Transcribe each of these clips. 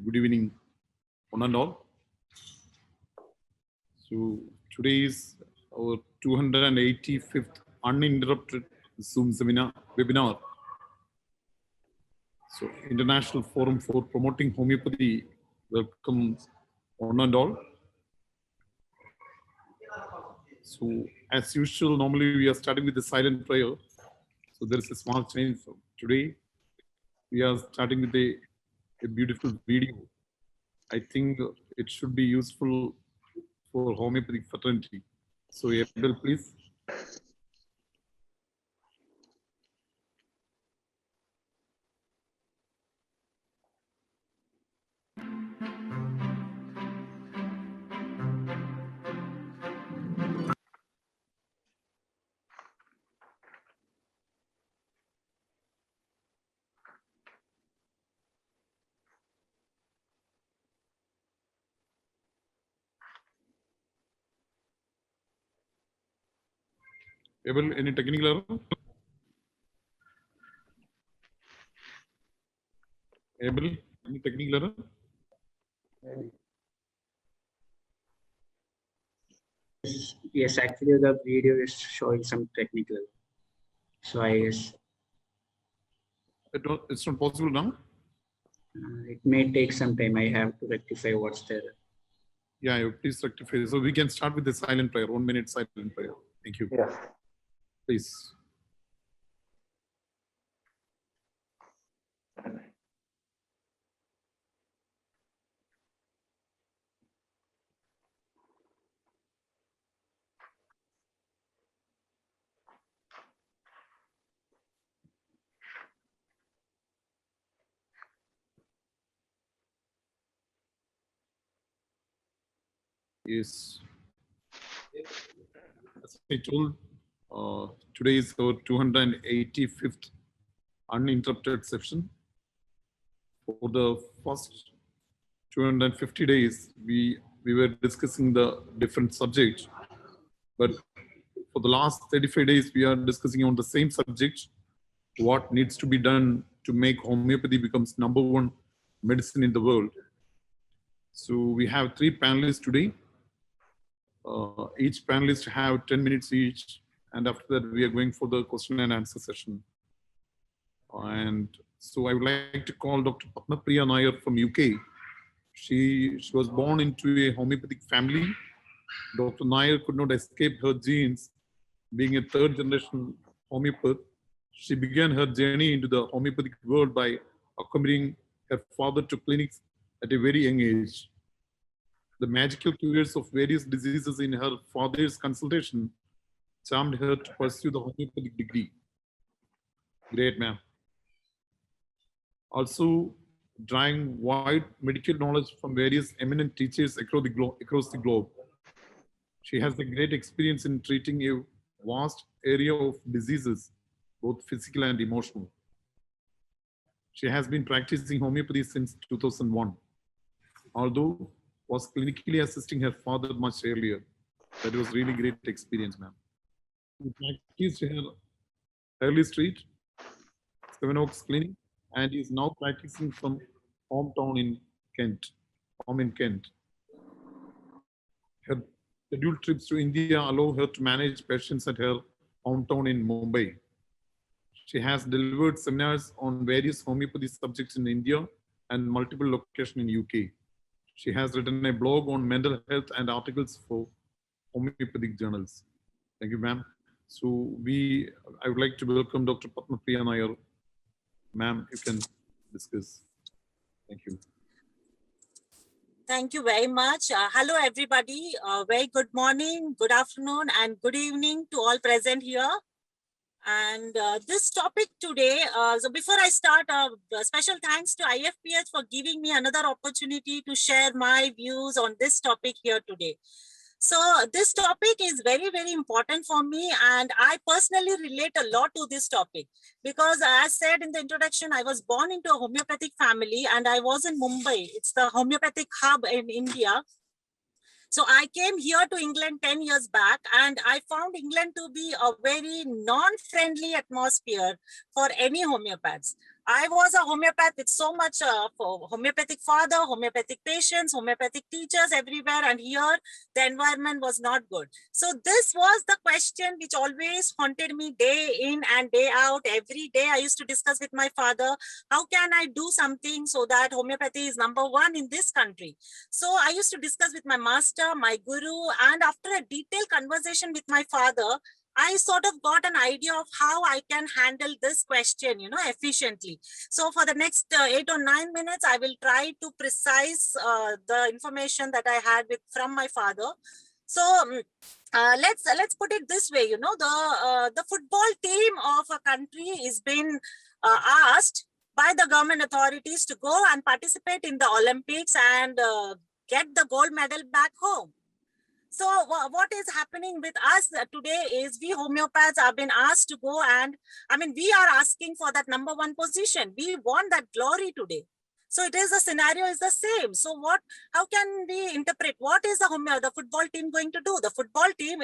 Good evening, one and all. So today is our 285th uninterrupted Zoom webinar. So International Forum for Promoting Homeopathy welcomes one and all. So as usual, normally we are starting with the silent prayer. So there is a small change. So today we are starting with a beautiful video. I think it should be useful for homeopathic fraternity. So Abel, please. Abel, any technical error? Abel, any technical error? Yes, actually the video is showing some technical. So I guess It's not possible now? it may take some time. I have to rectify what's there. Yeah, please rectify. So we can start with the silent prayer, 1 minute silent prayer. Thank you. Yes. Please. Yes. As I told, today is our 285th uninterrupted session. For the first 250 days, we were discussing the different subjects. But for the last 35 days, we are discussing on the same subject, what needs to be done to make homeopathy becomes #1 medicine in the world. So we have 3 panelists today. Each panelist have 10 minutes each. And after that, we are going for the question and answer session. And so I would like to call Dr. Padmapriya Nair from UK. She was born into a homeopathic family. Dr. Nair could not escape her genes. Being a third generation homeopath, she began her journey into the homeopathic world by accompanying her father to clinics at a very young age. The magical cures of various diseases in her father's consultation charmed her to pursue the homeopathic degree. Great, ma'am. Also, drawing wide medical knowledge from various eminent teachers across the globe. She has a great experience in treating a vast area of diseases, both physical and emotional. She has been practicing homeopathy since 2001, although was clinically assisting her father much earlier. That was really great experience, ma'am. She practiced her early street, Seven Oaks Clinic, and is now practicing from hometown in Kent, home in Kent. Her scheduled trips to India allow her to manage patients at her hometown in Mumbai. She has delivered seminars on various homeopathy subjects in India and multiple locations in UK. She has written a blog on mental health and articles for homeopathic journals. Thank you, ma'am. So I would like to welcome Dr. Padmapriya Nair. Ma'am, you can discuss. Thank you. Thank you very much. Hello, everybody. Very good morning, good afternoon, and good evening to all present here. And this topic today, so before I start, special thanks to Ifph for giving me another opportunity to share my views on this topic here today. So this topic is very, very important for me, and I personally relate a lot to this topic because, as said in the introduction, I was born into a homeopathic family and I was in Mumbai. It's the homeopathic hub in India. So I came here to England 10 years back, and I found England to be a very non-friendly atmosphere for any homeopaths. I was a homeopath with so much for homeopathic father, homeopathic patients, homeopathic teachers everywhere. And here the environment was not good. So this was the question which always haunted me day in and day out. Every day I used to discuss with my father, how can I do something so that homeopathy is #1 in this country? So I used to discuss with my master, my guru, and after a detailed conversation with my father, I sort of got an idea of how I can handle this question, efficiently. So for the next 8 or 9 minutes, I will try to precise the information that I had from my father. So let's put it this way, the football team of a country is being asked by the government authorities to go and participate in the Olympics and get the gold medal back home. So what is happening with us today is we homeopaths have been asked to go and, we are asking for that #1 position. We want that glory today. So it is, the scenario is the same. So how can we interpret what is the football team going to do? The football team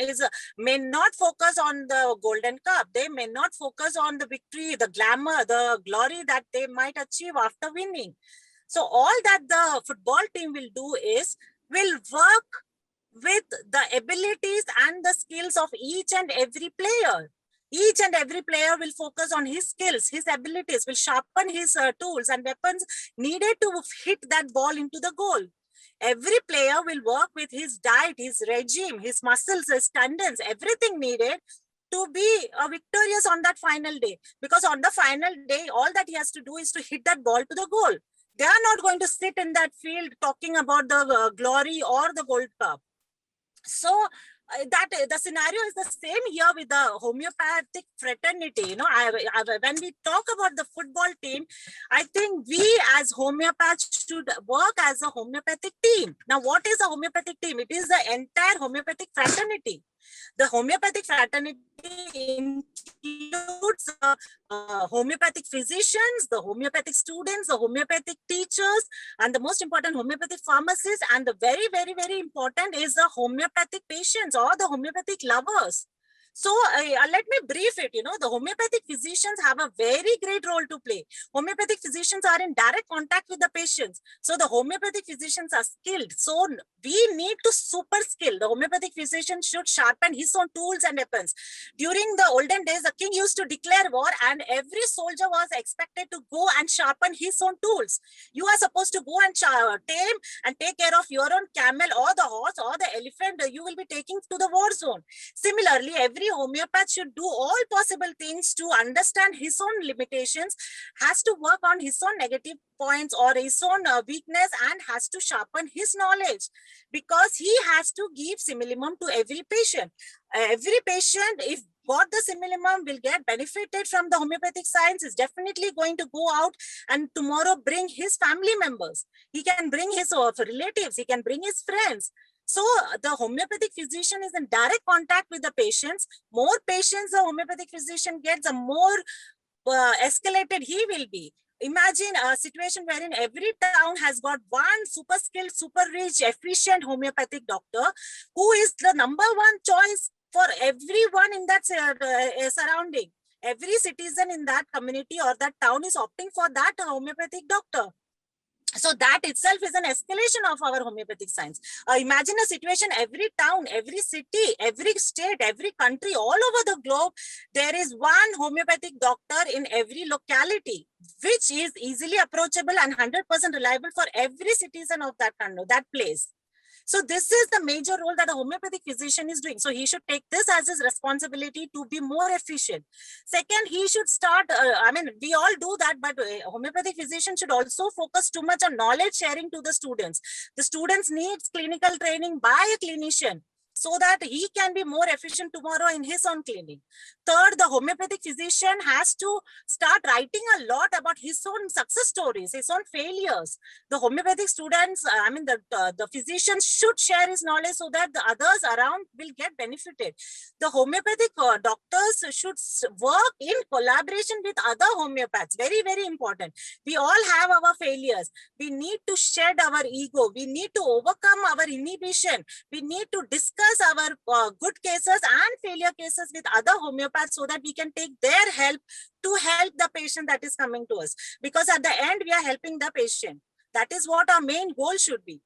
may not focus on the golden cup. They may not focus on the victory, the glamour, the glory that they might achieve after winning. So all that the football team will do is will work with the abilities and the skills of each and every player. Each and every player will focus on his skills, his abilities, will sharpen his tools and weapons needed to hit that ball into the goal. Every player will work with his diet, his regime, his muscles, his tendons, everything needed to be victorious on that final day. Because on the final day, all that he has to do is to hit that ball to the goal. They are not going to sit in that field talking about the glory or the gold cup. So that the scenario is the same here with the homeopathic fraternity. When we talk about the football team, I think we as homeopaths should work as a homeopathic team. Now, what is a homeopathic team? It is the entire homeopathic fraternity. The homeopathic fraternity includes homeopathic physicians, the homeopathic students, the homeopathic teachers, and the most important, homeopathic pharmacists. And the very, very, very important is the homeopathic patients or the homeopathic lovers. So let me brief it. The homeopathic physicians have a very great role to play. Homeopathic physicians are in direct contact with the patients. So the homeopathic physicians are skilled. So we need to super skill. The homeopathic physician should sharpen his own tools and weapons. During the olden days, the king used to declare war and every soldier was expected to go and sharpen his own tools. You are supposed to go and tame and take care of your own camel or the horse or the elephant you will be taking to the war zone. Similarly, every homeopath should do all possible things to understand his own limitations, has to work on his own negative points or his own weakness, and has to sharpen his knowledge, because he has to give similimum to every patient. Every patient, if got the similimum, will get benefited from the homeopathic science, is definitely going to go out and tomorrow bring his family members. He can bring his relatives, he can bring his friends. So the homeopathic physician is in direct contact with the patients. More patients the homeopathic physician gets, the more escalated he will be. Imagine a situation wherein every town has got one super skilled, super rich, efficient homeopathic doctor who is the #1 choice for everyone in that surrounding. Every citizen in that community or that town is opting for that homeopathic doctor. So that itself is an escalation of our homeopathic science. Imagine a situation, every town, every city, every state, every country, all over the globe, there is one homeopathic doctor in every locality, which is easily approachable and 100% reliable for every citizen of that country, that place. So this is the major role that a homeopathic physician is doing. So he should take this as his responsibility to be more efficient. Second, he should start, we all do that, but homeopathic physician should also focus too much on knowledge sharing to the students. The students need clinical training by a clinician, so that he can be more efficient tomorrow in his own clinic. Third, the homeopathic physician has to start writing a lot about his own success stories, his own failures. The homeopathic students, the physicians should share his knowledge so that the others around will get benefited. The homeopathic doctors should work in collaboration with other homeopaths. Very, very important. We all have our failures. We need to shed our ego. We need to overcome our inhibition. We need to discuss discuss our good cases and failure cases with other homeopaths so that we can take their help to help the patient that is coming to us. Because at the end, we are helping the patient. That is what our main goal should be.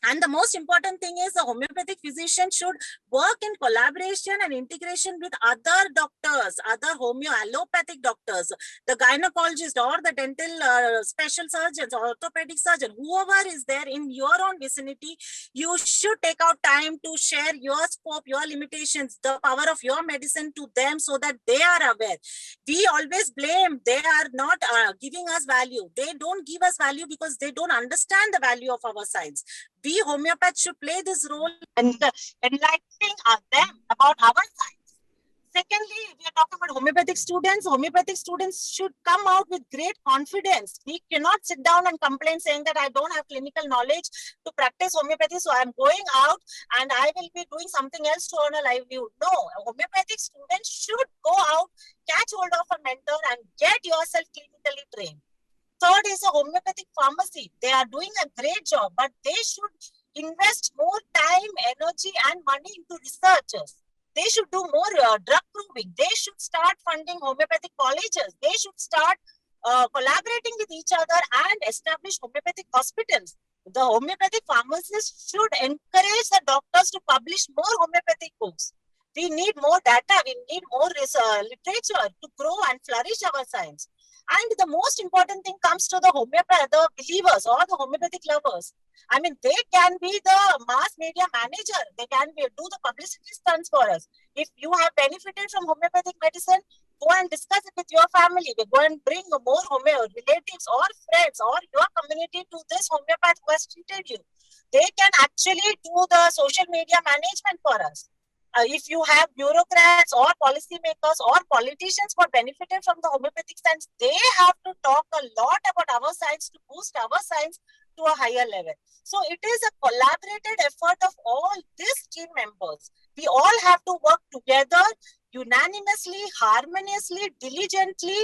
And the most important thing is the homeopathic physician should work in collaboration and integration with other doctors, other allopathic doctors, the gynecologist or the dental special surgeons or orthopedic surgeon, whoever is there in your own vicinity. You should take out time to share your scope, your limitations, the power of your medicine to them so that they are aware. We always blame they are not giving us value. They don't give us value because they don't understand the value of our science. We homeopaths should play this role in enlightening them about our science. Secondly, we are talking about homeopathic students. Homeopathic students should come out with great confidence. We cannot sit down and complain saying that I don't have clinical knowledge to practice homeopathy, so I'm going out and I will be doing something else to earn a livelihood. No, homeopathic students should go out, catch hold of a mentor and get yourself clinically trained. Third is a homeopathic pharmacy. They are doing a great job, but they should invest more time, energy, and money into researchers. They should do more drug proving. They should start funding homeopathic colleges. They should start collaborating with each other and establish homeopathic hospitals. The homeopathic pharmacists should encourage the doctors to publish more homeopathic books. We need more data. We need more literature to grow and flourish our science. And the most important thing comes to the homeopath, the believers or the homeopathic lovers. I mean, they can be the mass media manager. They can do the publicity stunts for us. If you have benefited from homeopathic medicine, go and discuss it with your family. Go and bring more relatives or friends or your community to this homeopath who has treated you. They can actually do the social media management for us. If you have bureaucrats or policymakers or politicians who are benefited from the homeopathic science, they have to talk a lot about our science to boost our science to a higher level. So it is a collaborated effort of all these team members. We all have to work together, unanimously, harmoniously, diligently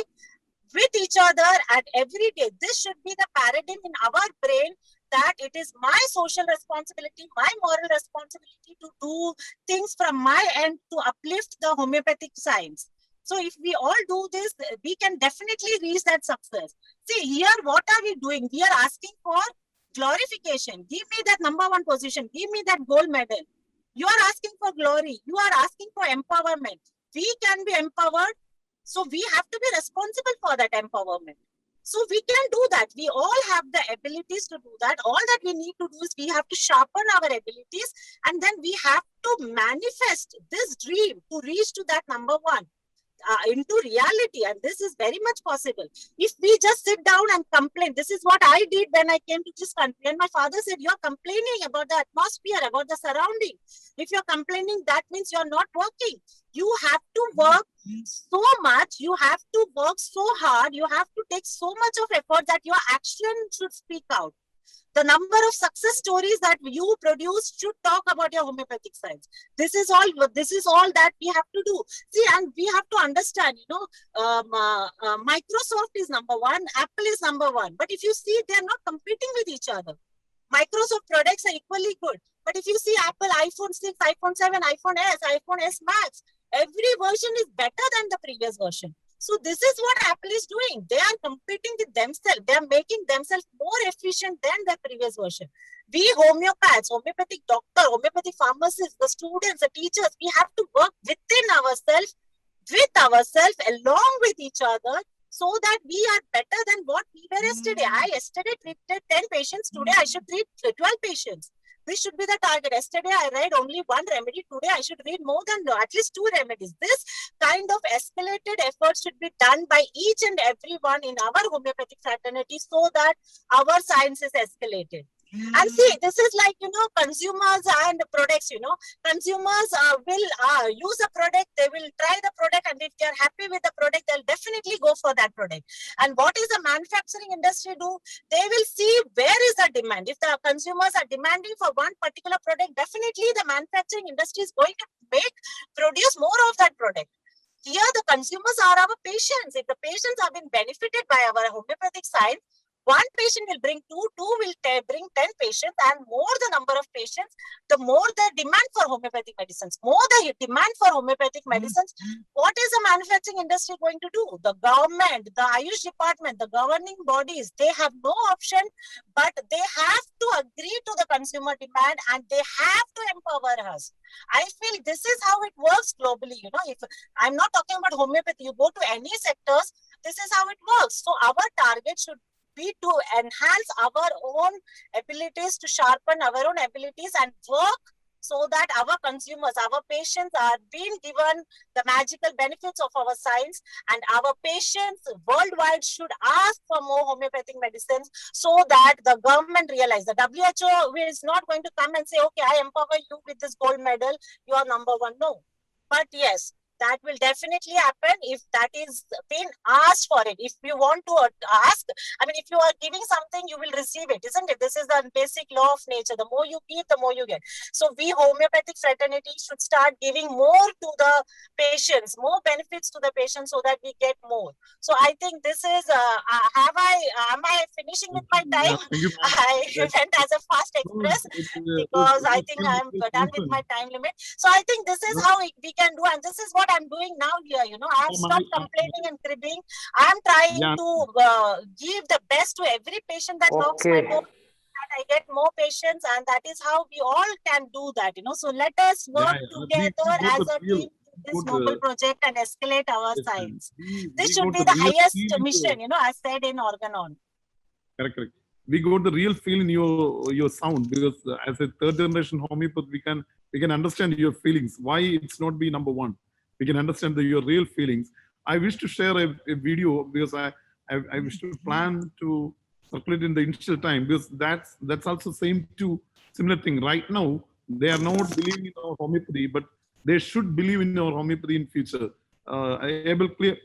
with each other and every day. This should be the paradigm in our brain that it is my social responsibility, my moral responsibility to do things from my end to uplift the homeopathic science. So if we all do this, we can definitely reach that success. See, here, what are we doing? We are asking for glorification. Give me that #1 position. Give me that gold medal. You are asking for glory. You are asking for empowerment. We can be empowered. So we have to be responsible for that empowerment. So we can do that. We all have the abilities to do that. All that we need to do is we have to sharpen our abilities and then we have to manifest this dream to reach to that #1 into reality. And this is very much possible. If we just sit down and complain, this is what I did when I came to this country. And my father said, you're complaining about the atmosphere, about the surrounding. If you're complaining, that means you're not working. You have to work so much. You have to work so hard. You have to take so much of effort that your action should speak out. The number of success stories that you produce should talk about your homeopathic science. This is all that we have to do. See, and we have to understand, Microsoft is #1, Apple is #1. But if you see, they're not competing with each other. Microsoft products are equally good. But if you see Apple, iPhone 6, iPhone 7, iPhone S, iPhone S Max, every version is better than the previous version. So this is what Apple is doing. They are competing with themselves. They are making themselves more efficient than the previous version. We homeopaths, homeopathic doctor, homeopathic pharmacists, the students, the teachers, we have to work within ourselves, along with each other, so that we are better than what we were yesterday. I yesterday treated 10 patients. Today I should treat 12 patients. This should be the target. Yesterday, I read only 1 remedy. Today, I should read more than at least 2 remedies. This kind of escalated effort should be done by each and everyone in our homeopathic fraternity so that our science is escalated. And see, this is like, consumers and products, consumers will use a product, they will try the product, and if they are happy with the product, they'll definitely go for that product. And what is the manufacturing industry do? They will see where is the demand. If the consumers are demanding for one particular product, definitely the manufacturing industry is going to produce more of that product. Here, the consumers are our patients. If the patients have been benefited by our homeopathic science, one patient will bring two will bring 10 patients, and more the number of patients, the more the demand for homeopathic medicines. More the demand for homeopathic medicines, what is the manufacturing industry going to do? The government, the Ayush department, the governing bodies, they have no option, but they have to agree to the consumer demand and they have to empower us. I feel this is how it works globally. You know, if I'm not talking about homeopathy, you go to any sectors, this is how it works. So our target should be to enhance our own abilities, to sharpen our own abilities and work so that our consumers, our patients are being given the magical benefits of our science, and our patients worldwide should ask for more homeopathic medicines so that the government realize. The WHO is not going to come and say, okay, I empower you with this gold medal, you are number one. No. But yes, that will definitely happen if that is being asked for it. If you want to ask, I mean, if you are giving something, you will receive it, isn't it? This is the basic law of nature. The more you give, the more you get. So we homeopathic fraternity should start giving more to the patients, more benefits to the patients so that we get more. So I think this is, am I finishing with my time? I went as a fast express because I think I'm done with my time limit. So I think this is how we can do, and this is what I'm doing now here. You know, I've stopped complaining and cribbing. I'm trying to give the best to every patient that knocks my door. That I get more patients, and that is how we all can do that. You know, so let us work together as a team in this noble project and escalate our science. This should be the highest mission. You know, I said in Organon. Correct. We got the real feel in your sound, because as a third generation homeopath, we can understand your feelings. Why it's not be number one? We can understand your real feelings. I wish to share a video, because I wish to plan to circulate in the initial time, because that's also similar thing. Right now, they are not believing in our homeopathy, but they should believe in our homeopathy in future. Clear?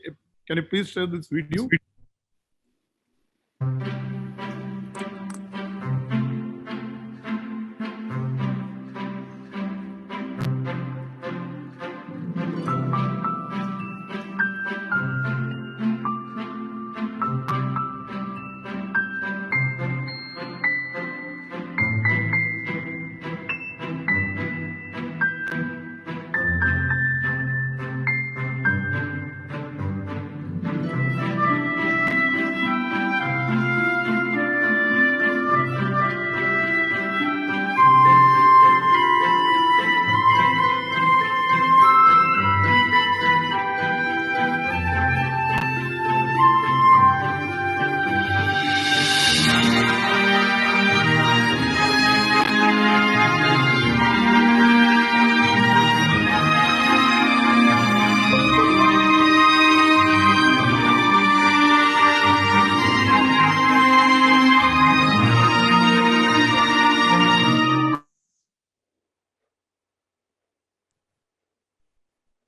Can you please share this video?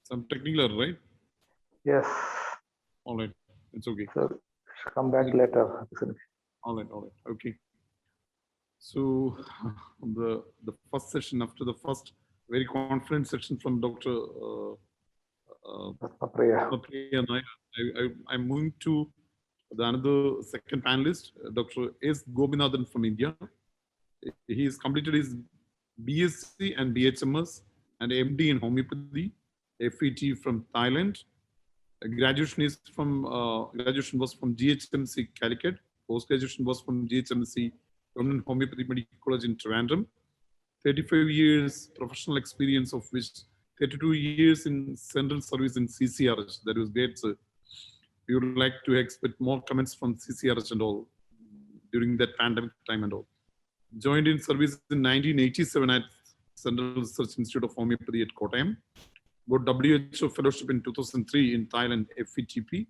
Some technical error, right? Yes. All right. It's okay. So come back later. All right. Okay. So the first session, after the first very confident session from Dr. Priya Nair, I'm moving to another second panelist, Dr. S. Gobinathan from India. He has completed his BSc and BHMS and MD in homeopathy, FET from Thailand. Graduation was from GHMC Calicut. Post-graduation was from GHMC Government Homeopathy Medical College in Trivandrum. 35 years professional experience, of which 32 years in central service in CCRH. That was great. So we would like to expect more comments from CCRH and all during that pandemic time and all. Joined in service in 1987 at Central Research Institute of Homeopathy at Kottayam. Got WHO fellowship in 2003 in Thailand, FETP,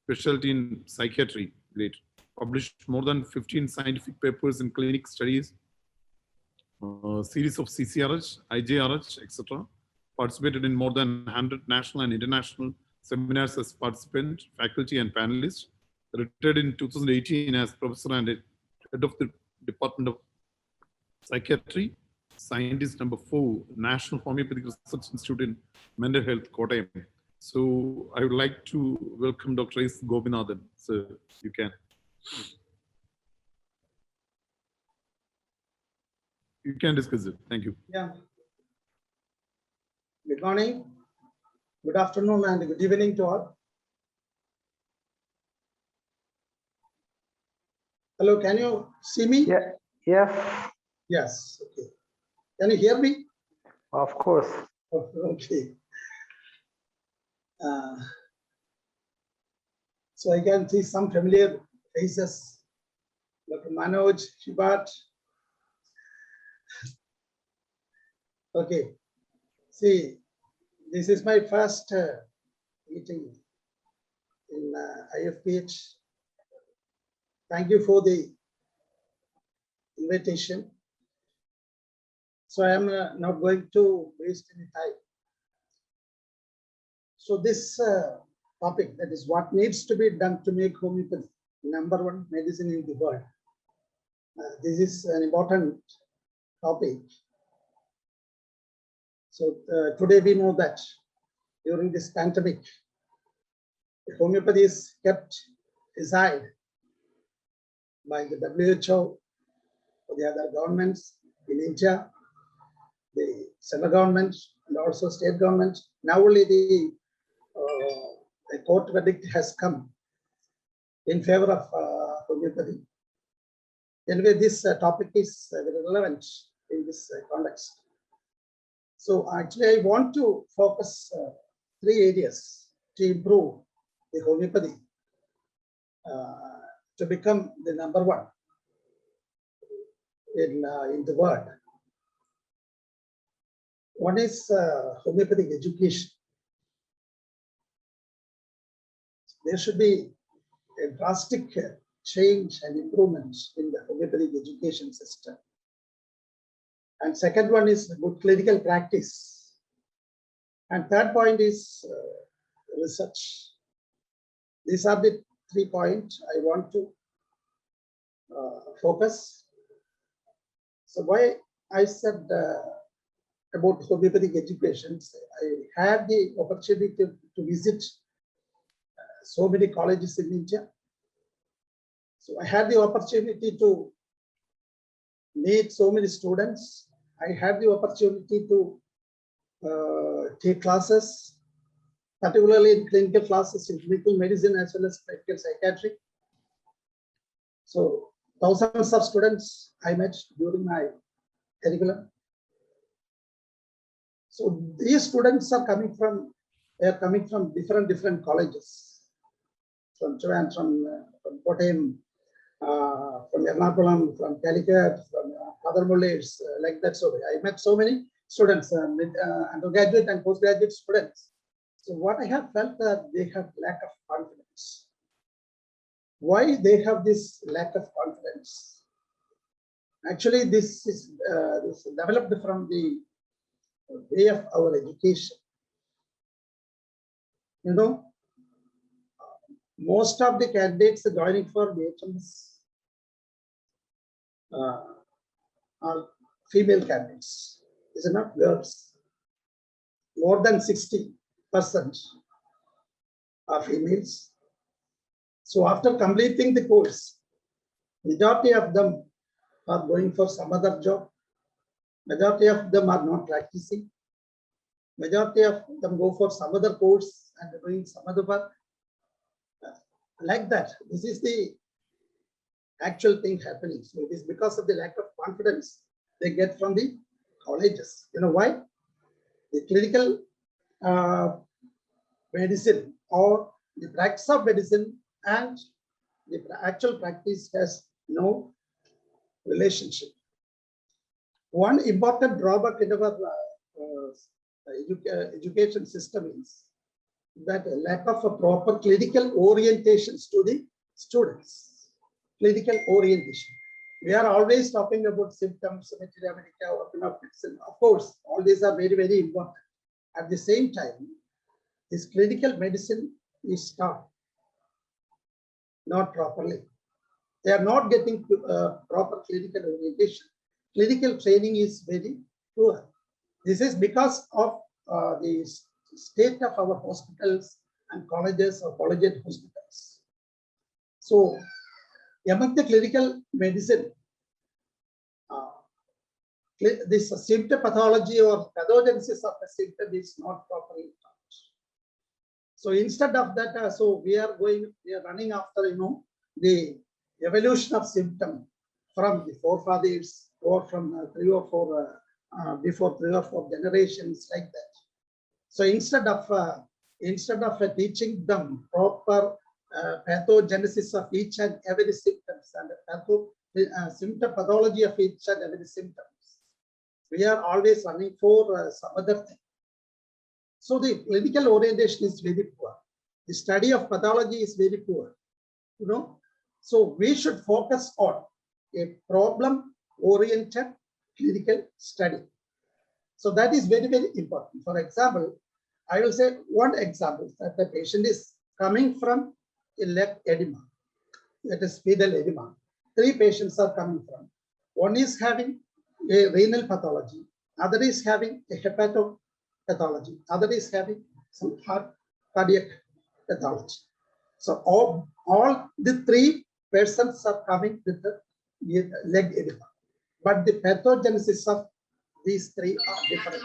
specialty in psychiatry. Great. Published more than 15 scientific papers in clinic studies, series of CCRH, IJRH, etc. Participated in more than 100 national and international seminars as participant, faculty, and panelist. Retired in 2018 as professor and head of the Department of Psychiatry, scientist number 4, National Homeopathic Research Institute in Mental Health, Kottayam. So I would like to welcome Dr. S. Gobinathan. So you can. you can discuss it. Thank you. Yeah. Good morning, good afternoon, and good evening to all. Hello, can you see me? Yeah. Yes. Yes. Okay. Can you hear me? Of course. Oh, okay. So I can see some familiar faces. Dr. Manoj, Hubert. Okay. See, this is my first meeting in Ifph. Thank you for the invitation. So I am not going to waste any time. So this topic, that is what needs to be done to make homeopathy #1 medicine in the world. This is an important topic. So today we know that during this pandemic, homeopathy is kept aside by the WHO, the other governments in India, the central government, and also state government. Now only the court verdict has come in favor of homeopathy. Anyway, this topic is very relevant in this context. So actually, I want to focus 3 areas to improve the homeopathy to become the #1 in the world. One is homeopathic education. There should be a drastic change and improvement in the homeopathic education system. And second one is good clinical practice. And third point is research. These are the 3 points I want to focus. So why I said about homeopathic education, I had the opportunity to visit so many colleges in India. So I had the opportunity to meet so many students. I had the opportunity to take classes, particularly in clinical classes in clinical medicine as well as clinical psychiatry. So thousands of students I met during my curriculum. So these students are coming from different colleges, from Kottayam, from Ernakulam, from Calicut, from other colleges, like that. So I met so many students, undergraduate and postgraduate students. So what I have felt that they have lack of confidence. Why they have this lack of confidence? Actually, this is developed from the way of our education. You know, most of the candidates joining for BHMS are female candidates. These are not girls. More than 60% are females. So after completing the course, majority of them are going for some other job. Majority of them are not practicing. Majority of them go for some other course and doing some other work. Like that, this is the actual thing happening. So it is because of the lack of confidence they get from the colleges. You know why? The clinical medicine or the practice of medicine and the actual practice has no relationship. One important drawback in our education system is that lack of a proper clinical orientations to the students. Clinical orientation. We are always talking about symptoms, medicine. Of course, all these are very, very important. At the same time, this clinical medicine is taught not properly. They are not getting proper clinical orientation. Clinical training is very poor. This is because of the state of our hospitals and colleges or collegiate hospitals. So among the clinical medicine, this symptopathology or pathogenesis of the symptom is not properly taught. So instead of that, so we are running after, the evolution of symptom from the forefathers or from 3 or 4 before 3 or 4 generations like that. So instead of teaching them proper pathogenesis of each and every symptoms and symptopathology of each and every symptoms, we are always running for some other thing. So the clinical orientation is very poor. The study of pathology is very poor. So we should focus on a problem-oriented clinical study. So that is very, very important. For example, I will say one example that the patient is coming from a leg edema, that is pedal edema. 3 patients are coming from. One is having a renal pathology, other is having a hepatopathology, other is having some cardiac pathology. So all the 3 persons are coming with the leg edema, but the pathogenesis of these 3 are different.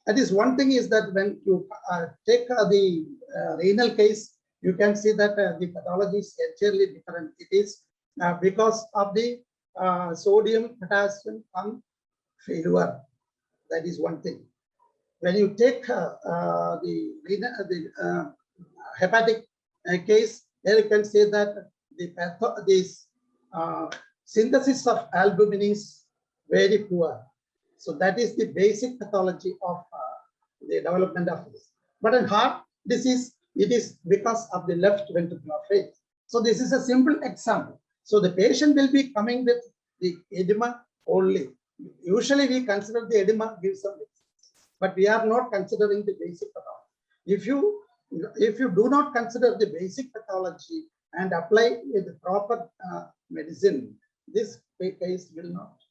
That is one thing is that when you take the renal case, you can see that the pathology is entirely different. It is because of the sodium potassium pump failure. That is one thing. When you take the hepatic case, there you can say that this synthesis of albumin is very poor. So that is the basic pathology of the development of this. But in heart disease, it is because of the left ventricular failure. So this is a simple example. So the patient will be coming with the edema only. Usually we consider the edema gives some, but we are not considering the basic pathology. If you do not consider the basic pathology and apply the proper medicine, this case will not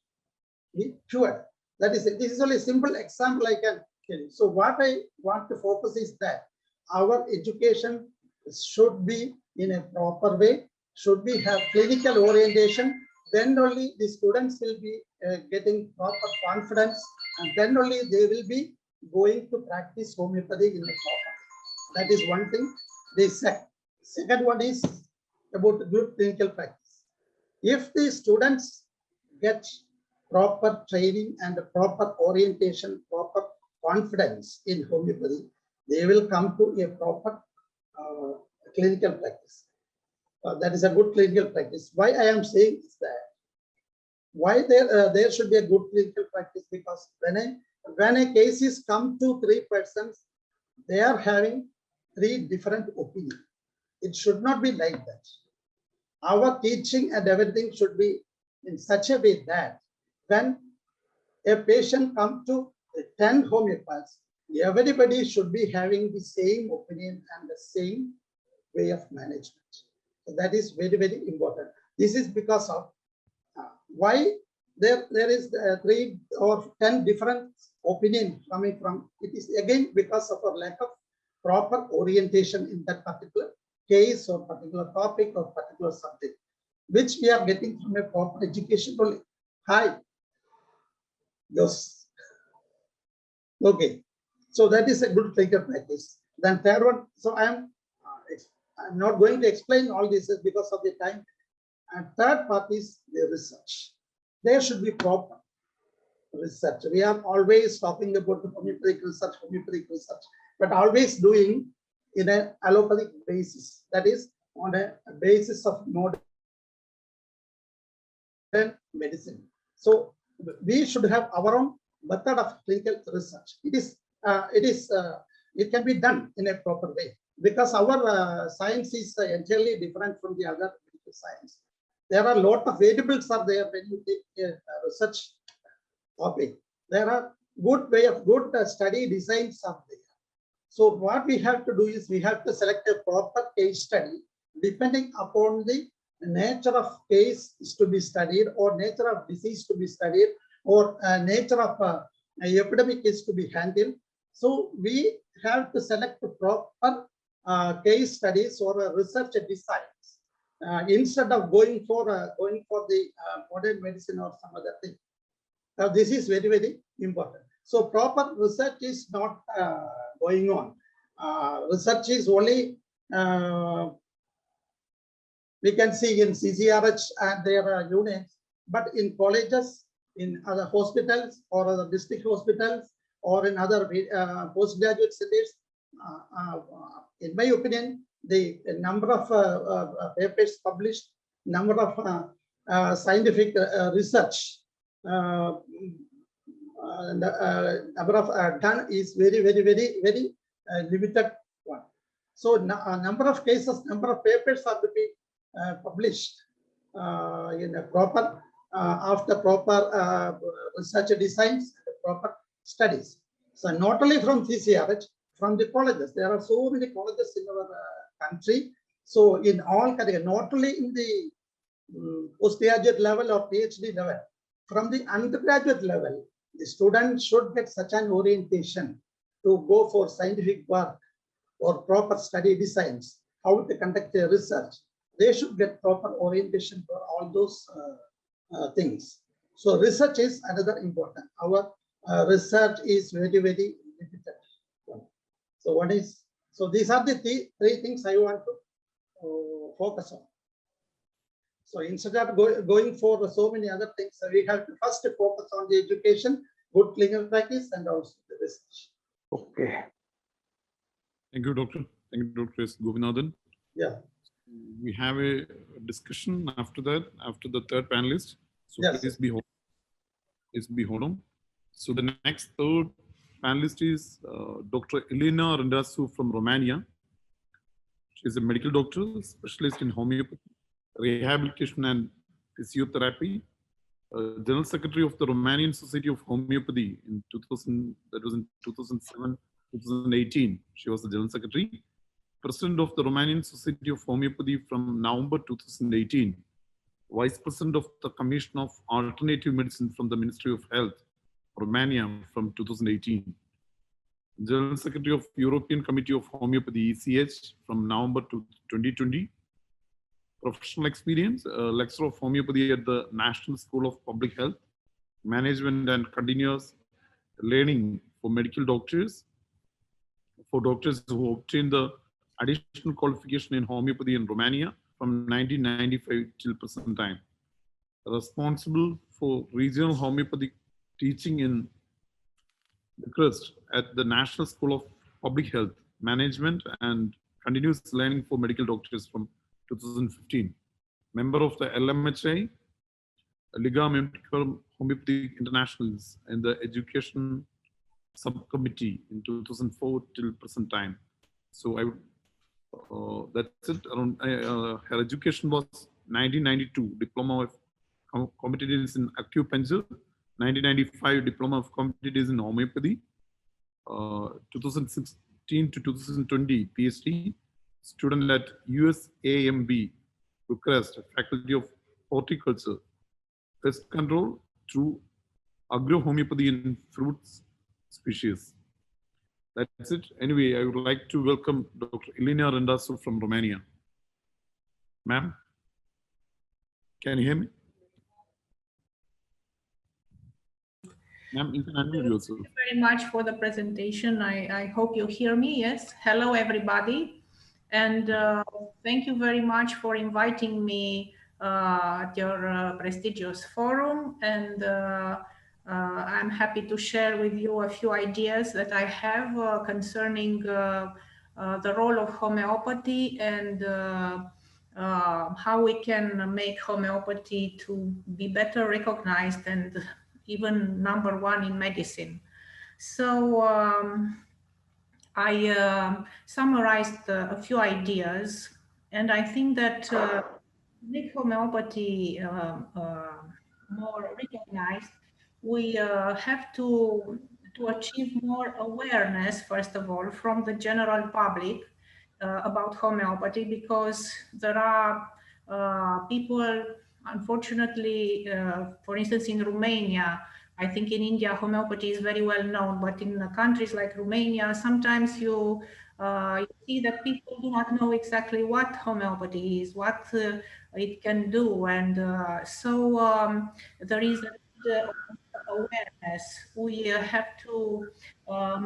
be cured. This is only a simple example I can tell you. So what I want to focus is that our education should be in a proper way, should we have clinical orientation, then only the students will be getting proper confidence, and then only they will be going to practice homeopathy in a proper way. That is one thing. The second one is about good clinical practice. If the students get proper training and proper orientation, proper confidence in homeopathy, they will come to a proper clinical practice. That is a good clinical practice. Why I am saying is that why there should be a good clinical practice, because when a case is come to 3 persons, they are having 3 different opinions. It should not be like that. Our teaching and everything should be in such a way that when a patient comes to 10 homeopaths, everybody should be having the same opinion and the same way of management. So that is very, very important. This is because of why there is 3 or 10 different opinions coming from. It is again because of a lack of proper orientation in that particular case or particular topic or particular subject, which we are getting from a proper education only. Hi. Yes. Okay. So that is a good clinical practice. Then third one. So I'm not going to explain all this because of the time. And third part is the research. There should be proper research. We are always talking about the homeopathic research, but always doing in an allopathic basis. That is on a basis of modern medicine. So we should have our own method of clinical research. It can be done in a proper way, because our science is entirely different from the other medical science. There are a lot of variables are there when you take a research topic. There are good study designs are there. So what we have to do is we have to select a proper case study depending upon the nature of case is to be studied, or nature of disease to be studied, or nature of epidemic is to be handled. So we have to select the proper case studies or research designs instead of going for the modern medicine or some other thing. Now, this is very, very important. So proper research is not going on. Research is only we can see in CCRH and their units, but in colleges, in other hospitals or other district hospitals or in other postgraduate centers, in my opinion, the number of papers published, number of scientific research, number of done is very, very, very, very limited one. So number of cases, number of papers are to be published in a proper after proper research designs, proper studies. So not only from CCRH, from the colleges. There are so many colleges in our country. So in all categories, not only in the postgraduate level or PhD level, from the undergraduate level, the student should get such an orientation to go for scientific work or proper study designs, how to conduct their research. They should get proper orientation for all those things. So research is another important. Our research is very, very limited. So what is, so these are the three things I want to focus on. So instead of going for so many other things, we have to first focus on the education, good clinical practice, and also the research. Okay. Thank you, Doctor. Thank you, Dr. S. Govinathan. Yeah. We have a discussion after that, after the third panelist. So Yes. please be home. So the next third panelist is Dr. Elena Rendasu from Romania. She is a medical doctor, specialist in homeopathy, rehabilitation and physiotherapy, General Secretary of the Romanian Society of Homeopathy in 2000, that was in 2007, 2018. She was the General Secretary. President of the Romanian Society of Homeopathy from November 2018. Vice President of the Commission of Alternative Medicine from the Ministry of Health, Romania from 2018. General Secretary of European Committee of Homeopathy, ECH, from November to 2020. Professional experience, lecturer of homeopathy at the National School of Public Health, Management and Continuous Learning for medical doctors, for doctors who obtained the additional qualification in homeopathy in Romania from 1995 till present time. Responsible for regional homeopathic teaching in Bucharest at the National School of Public Health, Management and Continuous Learning for medical doctors from 2015. Member of the LMHI, Liga Medical Homeopathic Internationals, and the Education Subcommittee in 2004 till present time. So I would, that's it. Around her education was 1992 Diploma of Competencies in Acupuncture, 1995 Diploma of Competencies in Homeopathy, 2016 to 2020 PhD, student at USAMB, Bucharest, Faculty of Horticulture, Pest Control through Agro-Homeopathy in Fruits Species. That's it. Anyway, I would like to welcome Dr. Elena Rendasu from Romania. Ma'am, can you hear me? Ma'am, you can unmute yourself. Thank you very much for the presentation. I hope you hear me. Yes. Hello, everybody. And thank you very much for inviting me at your prestigious forum. And I'm happy to share with you a few ideas that I have concerning the role of homeopathy and how we can make homeopathy to be better recognized and even #1 in medicine. So I summarized a few ideas, and I think that to make homeopathy more recognized, we have to achieve more awareness, first of all, from the general public about homeopathy, because there are people, unfortunately, for instance, in Romania, I think in India, homeopathy is very well known, but in countries like Romania, sometimes you you see that people do not know exactly what homeopathy is, what it can do. And there is a awareness. We have to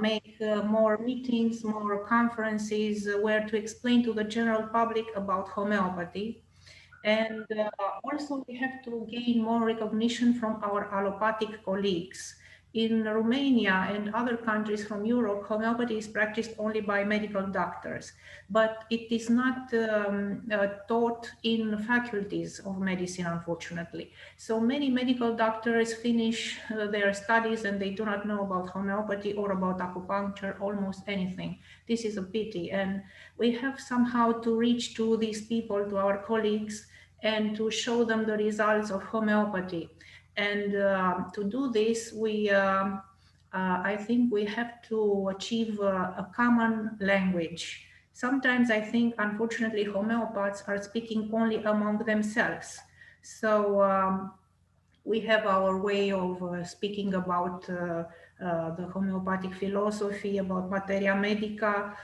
make more meetings, more conferences where to explain to the general public about homeopathy. And also we have to gain more recognition from our allopathic colleagues. In Romania and other countries from Europe, homeopathy is practiced only by medical doctors, but it is not taught in faculties of medicine, unfortunately. So many medical doctors finish their studies and they do not know about homeopathy or about acupuncture, almost anything. This is a pity, and we have somehow to reach to these people, to our colleagues, and to show them the results of homeopathy. And to do this, I think we have to achieve a common language. Sometimes I think, unfortunately, homeopaths are speaking only among themselves. So we have our way of speaking about the homeopathic philosophy, about materia medica,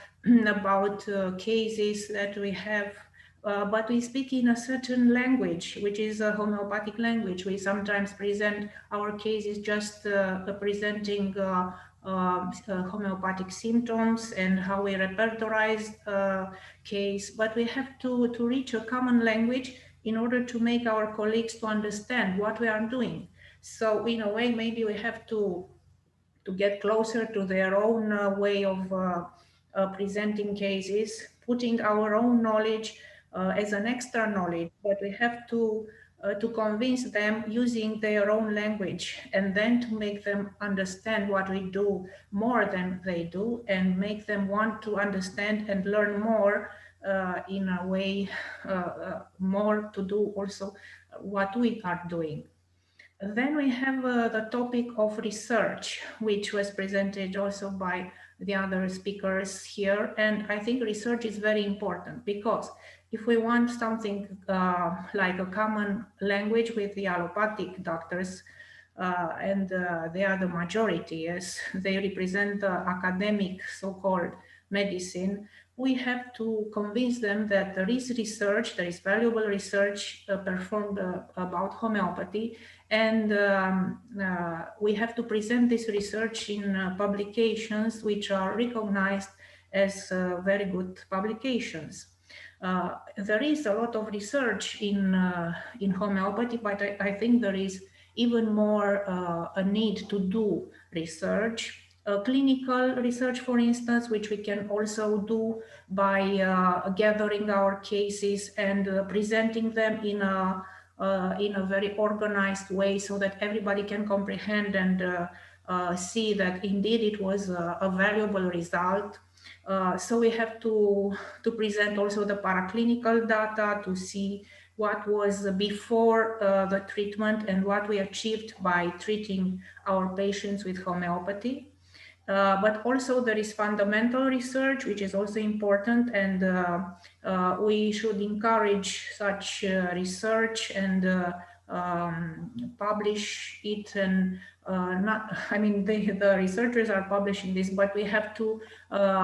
about cases that we have. But we speak in a certain language, which is a homeopathic language. We sometimes present our cases just presenting homeopathic symptoms and how we repertorize case. But we have to reach a common language in order to make our colleagues to understand what we are doing. So in a way, maybe we have to get closer to their own way of presenting cases, putting our own knowledge as an extra knowledge, but we have to convince them using their own language, and then to make them understand what we do more than they do, and make them want to understand and learn more in a way more to do also what we are doing. Then we have the topic of research, which was presented also by the other speakers here. And I think research is very important, because if we want something like a common language with the allopathic doctors, and they are the majority, yes, they represent the academic so-called medicine, we have to convince them that there is research, there is valuable research performed about homeopathy, and we have to present this research in publications which are recognized as very good publications. There is a lot of research in homeopathy, but I think there is even more a need to do research. Clinical research, for instance, which we can also do by gathering our cases and presenting them in a very organized way, so that everybody can comprehend and see that indeed it was a valuable result. So we have to present also the paraclinical data to see what was before the treatment and what we achieved by treating our patients with homeopathy. But also there is fundamental research, which is also important, and we should encourage such research and publish it. And not, I mean, the researchers are publishing this, but we have to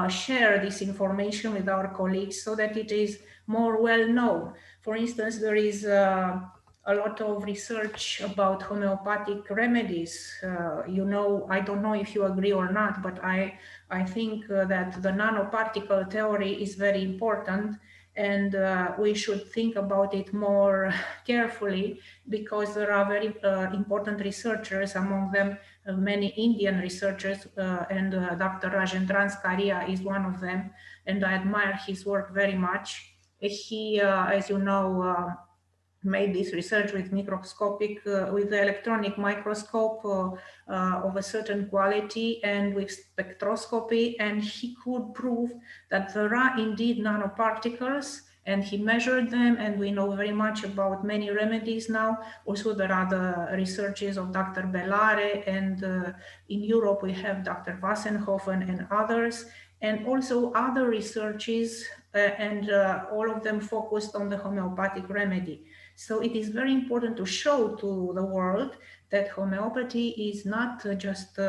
share this information with our colleagues so that it is more well known. For instance, there is a lot of research about homeopathic remedies. You know, I don't know if you agree or not, but I think that the nanoparticle theory is very important, and we should think about it more carefully, because there are very important researchers, among them many Indian researchers, and Dr. Rajendran Skaria is one of them, and I admire his work very much. He, as you know, made this research with microscopic, with the electronic microscope of a certain quality, and with spectroscopy, and he could prove that there are indeed nanoparticles, and he measured them, and we know very much about many remedies now. Also, there are the researches of Dr. Bellare, and in Europe we have Dr. Wassenhofen and others, and also other researches, and all of them focused on the homeopathic remedy. So it is very important to show to the world that homeopathy is not just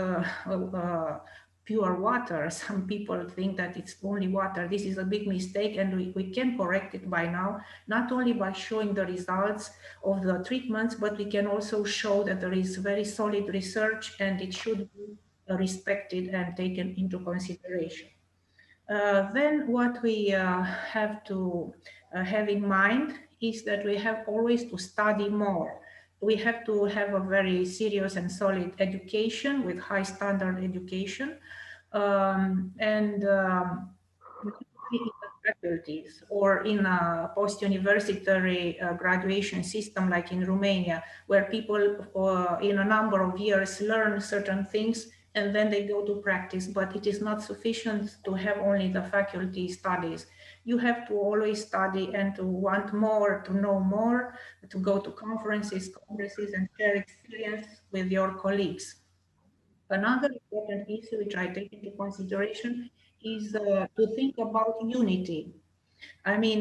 pure water. Some people think that it's only water. This is a big mistake, and we can correct it by now, not only by showing the results of the treatments, but we can also show that there is very solid research and it should be respected and taken into consideration. Then what we have to have in mind is that we have always to study more. We have to have a very serious and solid education with high standard education. In the faculties or in a post-university graduation system like in Romania, where people in a number of years learn certain things and then they go to practice, but it is not sufficient to have only the faculty studies. You have to always study and to want more, to know more, to go to conferences, congresses, and share experience with your colleagues. Another important issue which I take into consideration is to think about unity. I mean,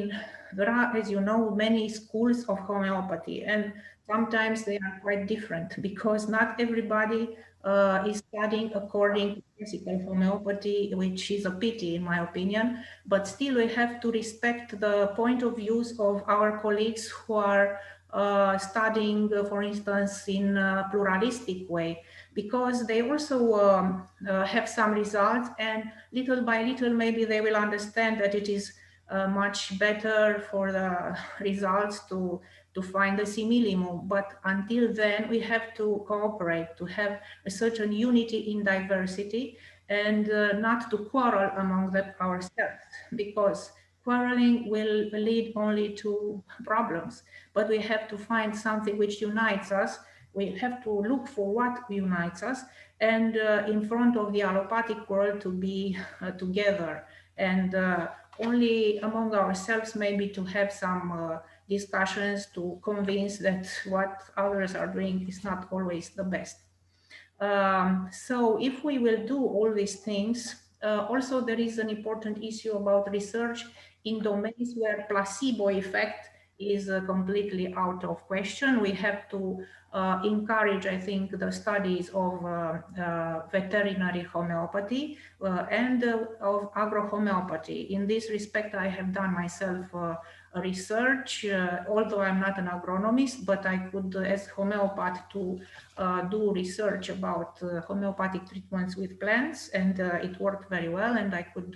there are, as you know, many schools of homeopathy, and sometimes they are quite different because not everybody is studying according to classical homeopathy, which is a pity in my opinion, but still we have to respect the point of views of our colleagues who are studying, for instance, in a pluralistic way, because they also have some results, and little by little maybe they will understand that it is much better for the results to find the simillimum. But until then, we have to cooperate, to have a certain unity in diversity, and not to quarrel among ourselves, because quarreling will lead only to problems. But we have to find something which unites us. We have to look for what unites us, and in front of the allopathic world to be together, and only among ourselves maybe to have some discussions to convince that what others are doing is not always the best. So if we will do all these things, also there is an important issue about research in domains where placebo effect is completely out of question. We have to encourage, I think, the studies of veterinary homeopathy and of agrohomeopathy. In this respect, I have done myself research, although I'm not an agronomist, but I could, as homeopath, to do research about homeopathic treatments with plants, and it worked very well. And I could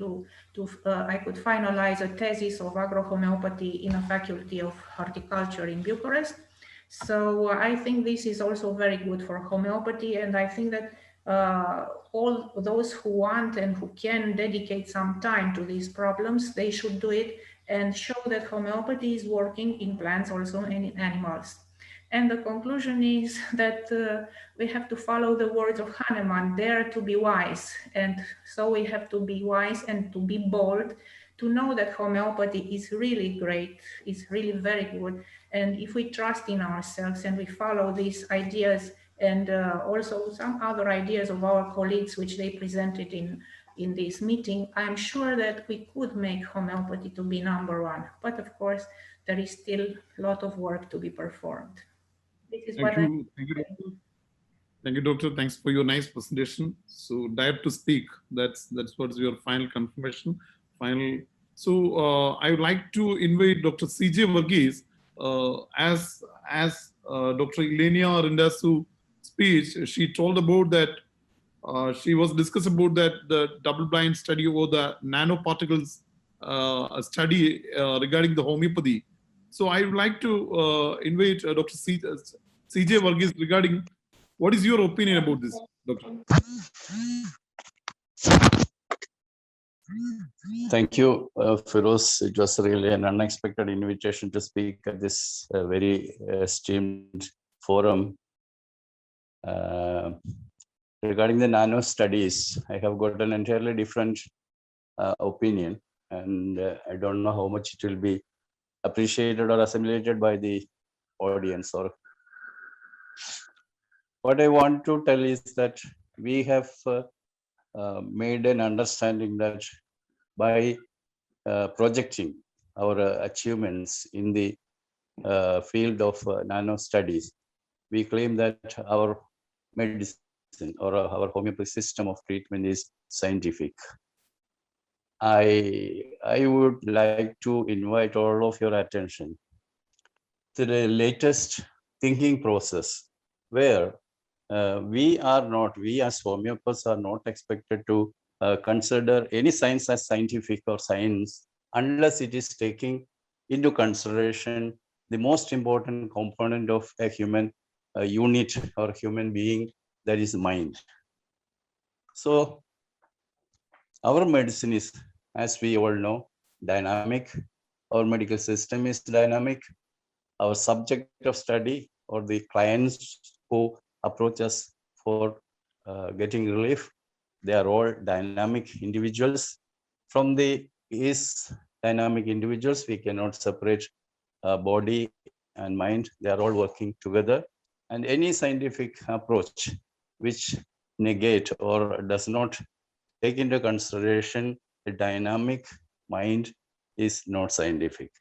I could finalize a thesis of agrohomeopathy in a faculty of horticulture in Bucharest. So I think this is also very good for homeopathy, and I think that all those who want and who can dedicate some time to these problems, they should do it and show that homeopathy is working in plants also and in animals. And the conclusion is that we have to follow the words of Hahnemann, dare to be wise. And so we have to be wise and to be bold, to know that homeopathy is really great, is really very good. And if we trust in ourselves and we follow these ideas and also some other ideas of our colleagues, which they presented in this meeting, I'm sure that we could make homeopathy to be #1. But of course, there is still a lot of work to be performed. This is Thank you. Thank you, Doctor. Thank you, Doctor. Thanks for your nice presentation. So, dare to speak. That's what's your final confirmation. So, I would like to invite Dr. C.J. Varghese as Dr. Ilenia Rindasu speech. She told about that. She was discussing about that the double-blind study or the nanoparticles study regarding the homeopathy. So I would like to invite Dr. C.J. Varghese regarding what is your opinion about this, Doctor? Thank you, Firoz. It was really an unexpected invitation to speak at this very esteemed forum. Regarding the nano studies, I have got an entirely different opinion, and I don't know how much it will be appreciated or assimilated by the audience. Or what I want to tell is that we have made an understanding that by projecting our achievements in the field of nano studies, we claim that our medicine medicine or our homeopathic system of treatment is scientific. I would like to invite all of your attention to the latest thinking process where we as homeopaths are not expected to consider any science as scientific or science unless it is taking into consideration the most important component of a human unit or human being, that is mind. So our medicine is, as we all know, dynamic. Our medical system is dynamic. Our subject of study or the clients who approach us for getting relief, they are all dynamic individuals. From these dynamic individuals, we cannot separate body and mind. They are all working together. And any scientific approach which negate or does not take into consideration the dynamic mind is not scientific.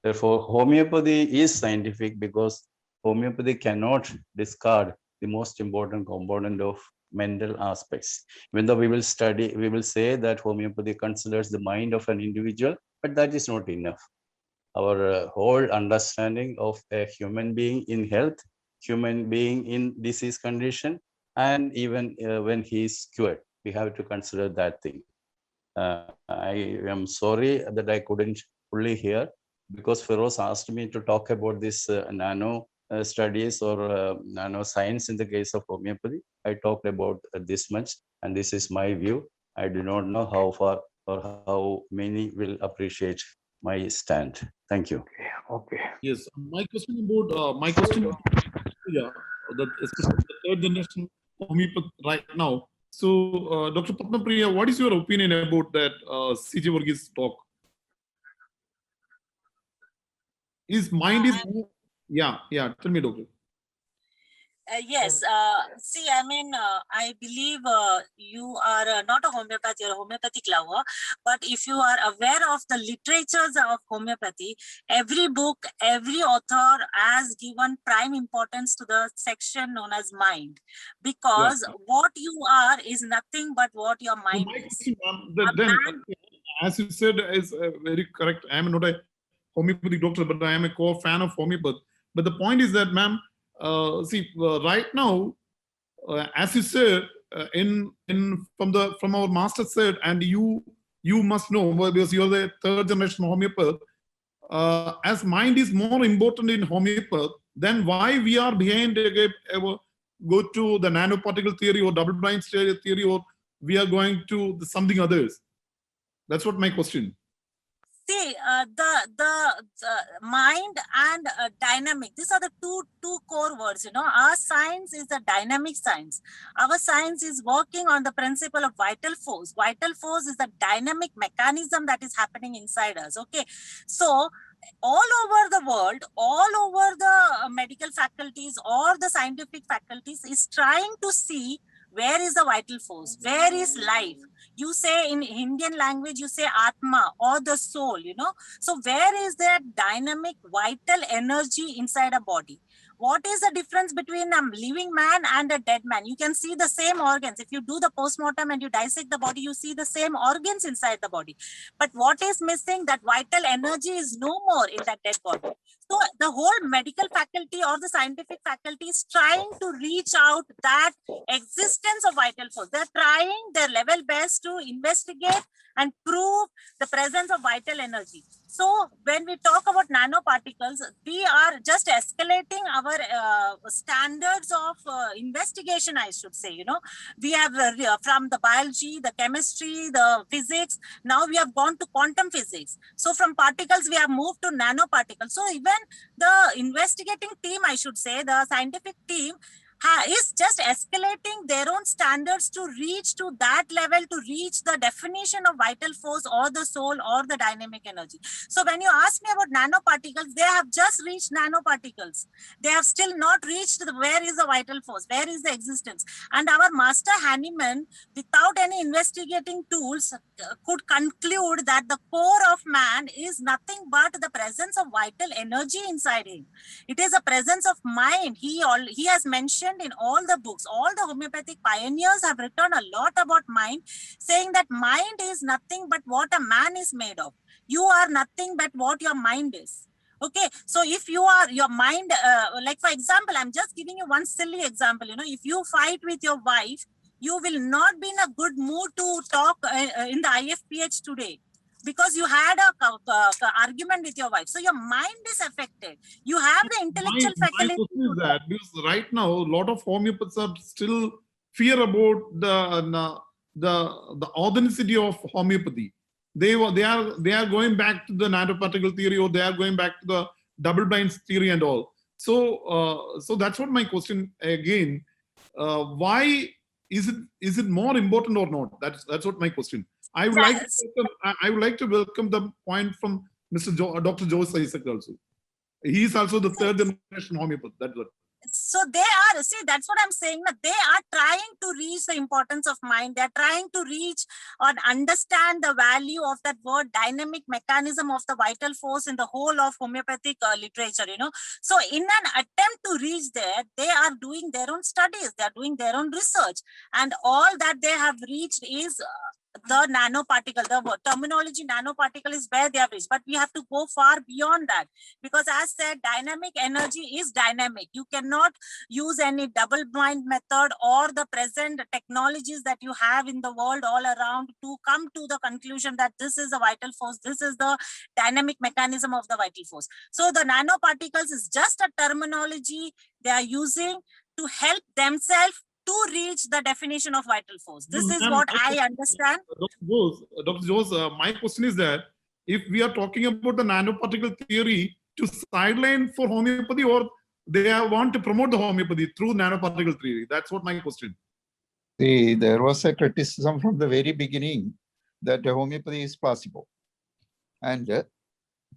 Therefore, homeopathy is scientific because homeopathy cannot discard the most important component of mental aspects. Even though we will say that homeopathy considers the mind of an individual, but that is not enough. Our whole understanding of a human being in health, human being in disease condition, and even when he is cured, we have to consider that thing. I am sorry that I couldn't fully hear, because Feroz asked me to talk about this nano studies or nano science in the case of homeopathy. I talked about this much, and this is my view. I do not know how far or how many will appreciate my stand. Thank you. Okay. Yes, my question yeah, especially the third generation homeopath right now. So, Dr. Padmapriya, what is your opinion about that CJ Varghese talk? His mind is, yeah. Tell me, doctor. Yes. See, I mean, I believe you are not a homeopath, you're a homeopathic lover. But if you are aware of the literatures of homeopathy, every book, every author has given prime importance to the section known as mind. Because what you are is nothing but what your mind is. As you said, is very correct. I am not a homeopathic doctor, but I am a core fan of homeopathy. But the point is that, ma'am, right now, as you said, from our master said, and you must know because you're the third generation homeopath. As mind is more important in homeopath, then why we are behind go to the nanoparticle theory or double blind theory, or we are going to something others? That's what my question. See, the mind and dynamic, these are the two core words. You know, our science is a dynamic science. Our science is working on the principle of vital force. Vital force is the dynamic mechanism that is happening inside us. Okay, so all over the world, all over the medical faculties or the scientific faculties is trying to see where is the vital force, where is life. You say in Indian language, you say Atma or the soul, you know. So where is that dynamic vital energy inside a body? What is the difference between a living man and a dead man? You can see the same organs. If you do the postmortem and you dissect the body, you see the same organs inside the body. But what is missing? That vital energy is no more in that dead body. So the whole medical faculty or the scientific faculty is trying to reach out that existence of vital force. They're trying their level best to investigate and prove the presence of vital energy. So when we talk about nanoparticles, we are just escalating our standards of investigation, I should say. You know, we have from the biology, the chemistry, the physics, now we have gone to quantum physics. So from particles, we have moved to nanoparticles. So even the investigating team, I should say, the scientific team is just escalating their own standards to reach to that level, to reach the definition of vital force or the soul or the dynamic energy. So when you ask me about nanoparticles, they have just reached nanoparticles. They have still not reached where is the vital force, where is the existence. And our master Hahnemann, without any investigating tools, could conclude that the core of man is nothing but the presence of vital energy inside him. It is a presence of mind. He has mentioned mentioned in all the books. All the homeopathic pioneers have written a lot about mind, saying that mind is nothing but what a man is made of. You are nothing but what your mind is. Okay, so if you are your mind, like for example, I'm just giving you one silly example. You know, if you fight with your wife, you will not be in a good mood to talk in the IFPH today, because you had a argument with your wife. So your mind is affected. You have the intellectual My faculty. question is that because right now a lot of homeopaths are still fear about the authenticity of homeopathy. They are going back to the nanoparticle theory, or they are going back to the double blind theory and all. So so that's what my question again. Why is it more important or not? That's what my question. I would like to welcome, I would like to welcome the point from Dr. Jose Isaac also. He is also the third generation homeopath. That's what. So they are, see, that's what I'm saying, that they are trying to reach the importance of mind. They're trying to reach or understand the value of that word dynamic mechanism of the vital force in the whole of homeopathic literature, you know. So in an attempt to reach there, they are doing their own studies, they're doing their own research, and all that they have reached is the nanoparticle. The terminology nanoparticle is where they have reached, but we have to go far beyond that, because as said, dynamic energy is dynamic. You cannot use any double blind method or the present technologies that you have in the world all around to come to the conclusion that this is a vital force, this is the dynamic mechanism of the vital force. So the nanoparticles is just a terminology they are using to help themselves to reach the definition of vital force. This is what I understand. Dr. Jose, my question is that if we are talking about the nanoparticle theory to sideline for homeopathy, or they want to promote the homeopathy through nanoparticle theory, that's what my question. See, there was a criticism from the very beginning that homeopathy is possible. And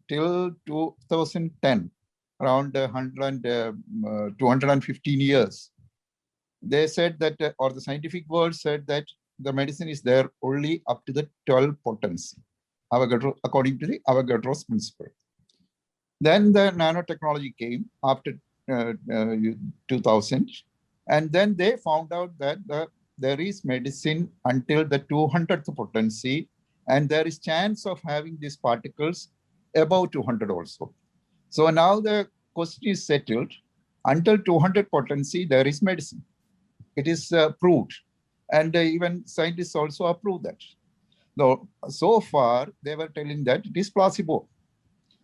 till 2010, around 215 years, they said that, or the scientific world said that the medicine is there only up to the 12 potency, according to the Avogadro's principle. Then the nanotechnology came after 2000, and then they found out that there is medicine until the 200th potency, and there is chance of having these particles above 200 also. So now the question is settled. Until 200 potency, there is medicine. It is proved, and even scientists also approve that. So far, they were telling that it is plausible,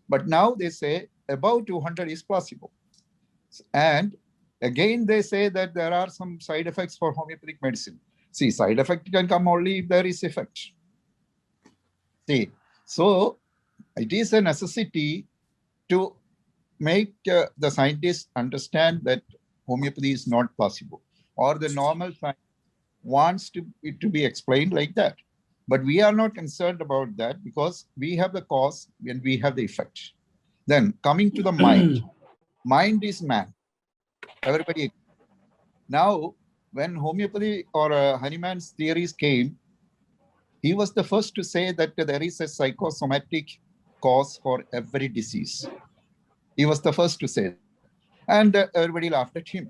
but now they say above 200 is plausible. And again, they say that there are some side effects for homeopathic medicine. See, side effect can come only if there is effect. See, so it is a necessity to make the scientists understand that homeopathy is not possible, or the normal science wants it to be explained like that. But we are not concerned about that, because we have the cause and we have the effect. Then coming to the mind, mind is man. Everybody. Now, when homeopathy or Hahnemann's theories came, he was the first to say that there is a psychosomatic cause for every disease. He was the first to say that. And everybody laughed at him.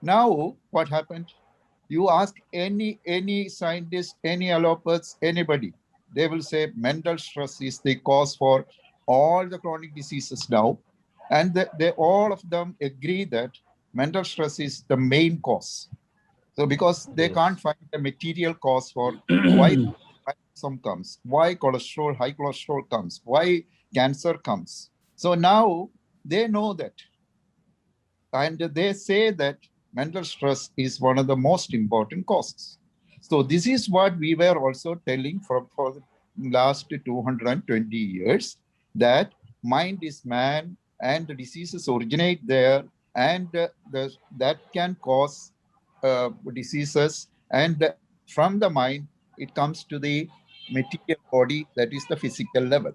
Now, what happened? You ask any scientist, any allopathes, anybody, they will say mental stress is the cause for all the chronic diseases now. And they all of them agree that mental stress is the main cause. So because they can't find a material cause for why some comes, why cholesterol, high cholesterol comes, why cancer comes. So now they know that. And they say that mental stress is one of the most important causes. So this is what we were also telling for the last 220 years, that mind is man and the diseases originate there, and that can cause diseases, and from the mind it comes to the material body, that is the physical level.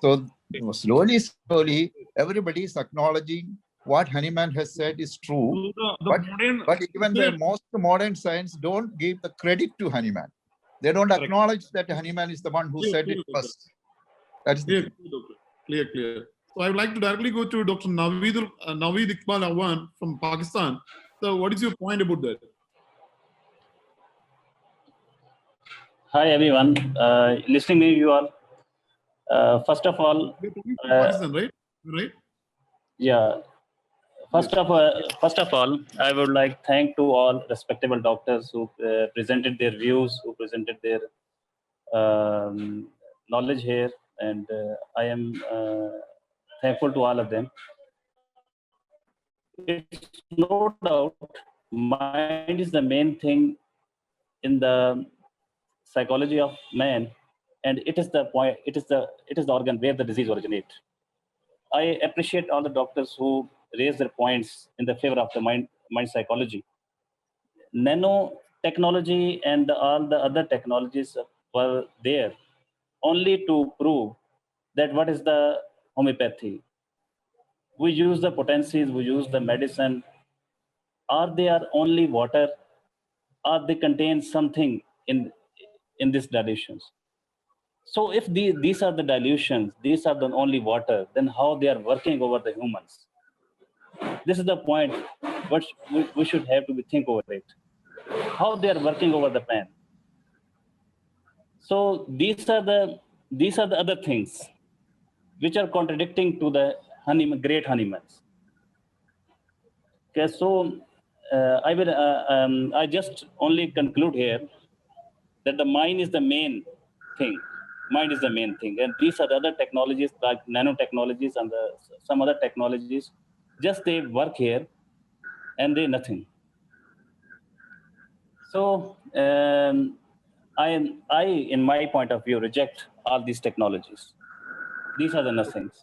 So slowly everybody is acknowledging what Hahnemann has said is true, but even the most modern science don't give the credit to Hahnemann. They don't acknowledge that Hahnemann is the one who said it first. That's the Clear. So I would like to directly go to Dr. Naveed Iqbal Awan from Pakistan. what is your point about that? Hi everyone, listening to you all. First of all, You're talking to Pakistan, right? Right? yeah. First of all, I would like to thank to all respectable doctors who presented their views, who presented their knowledge here, and I am thankful to all of them. It's no doubt, mind is the main thing in the psychology of man, and it is the point. It is the organ where the disease originates. I appreciate all the doctors who raise their points in the favor of the mind psychology. Nanotechnology and all the other technologies were there only to prove that what is the homeopathy. We use the potencies, we use the medicine. Are they are only water? Or they contain something in these dilutions? So if these are the dilutions, these are the only water, then how they are working over the humans? This is the point which we should have to think over it. How they are working over the plant. So these are the other things which are contradicting to the great honeymans. Okay, so I just only conclude here that the mind is the main thing. Mind is the main thing, and these are the other technologies like nanotechnologies and some other technologies. Just they work here, and they nothing. So I, in my point of view, reject all these technologies. These are the nothings.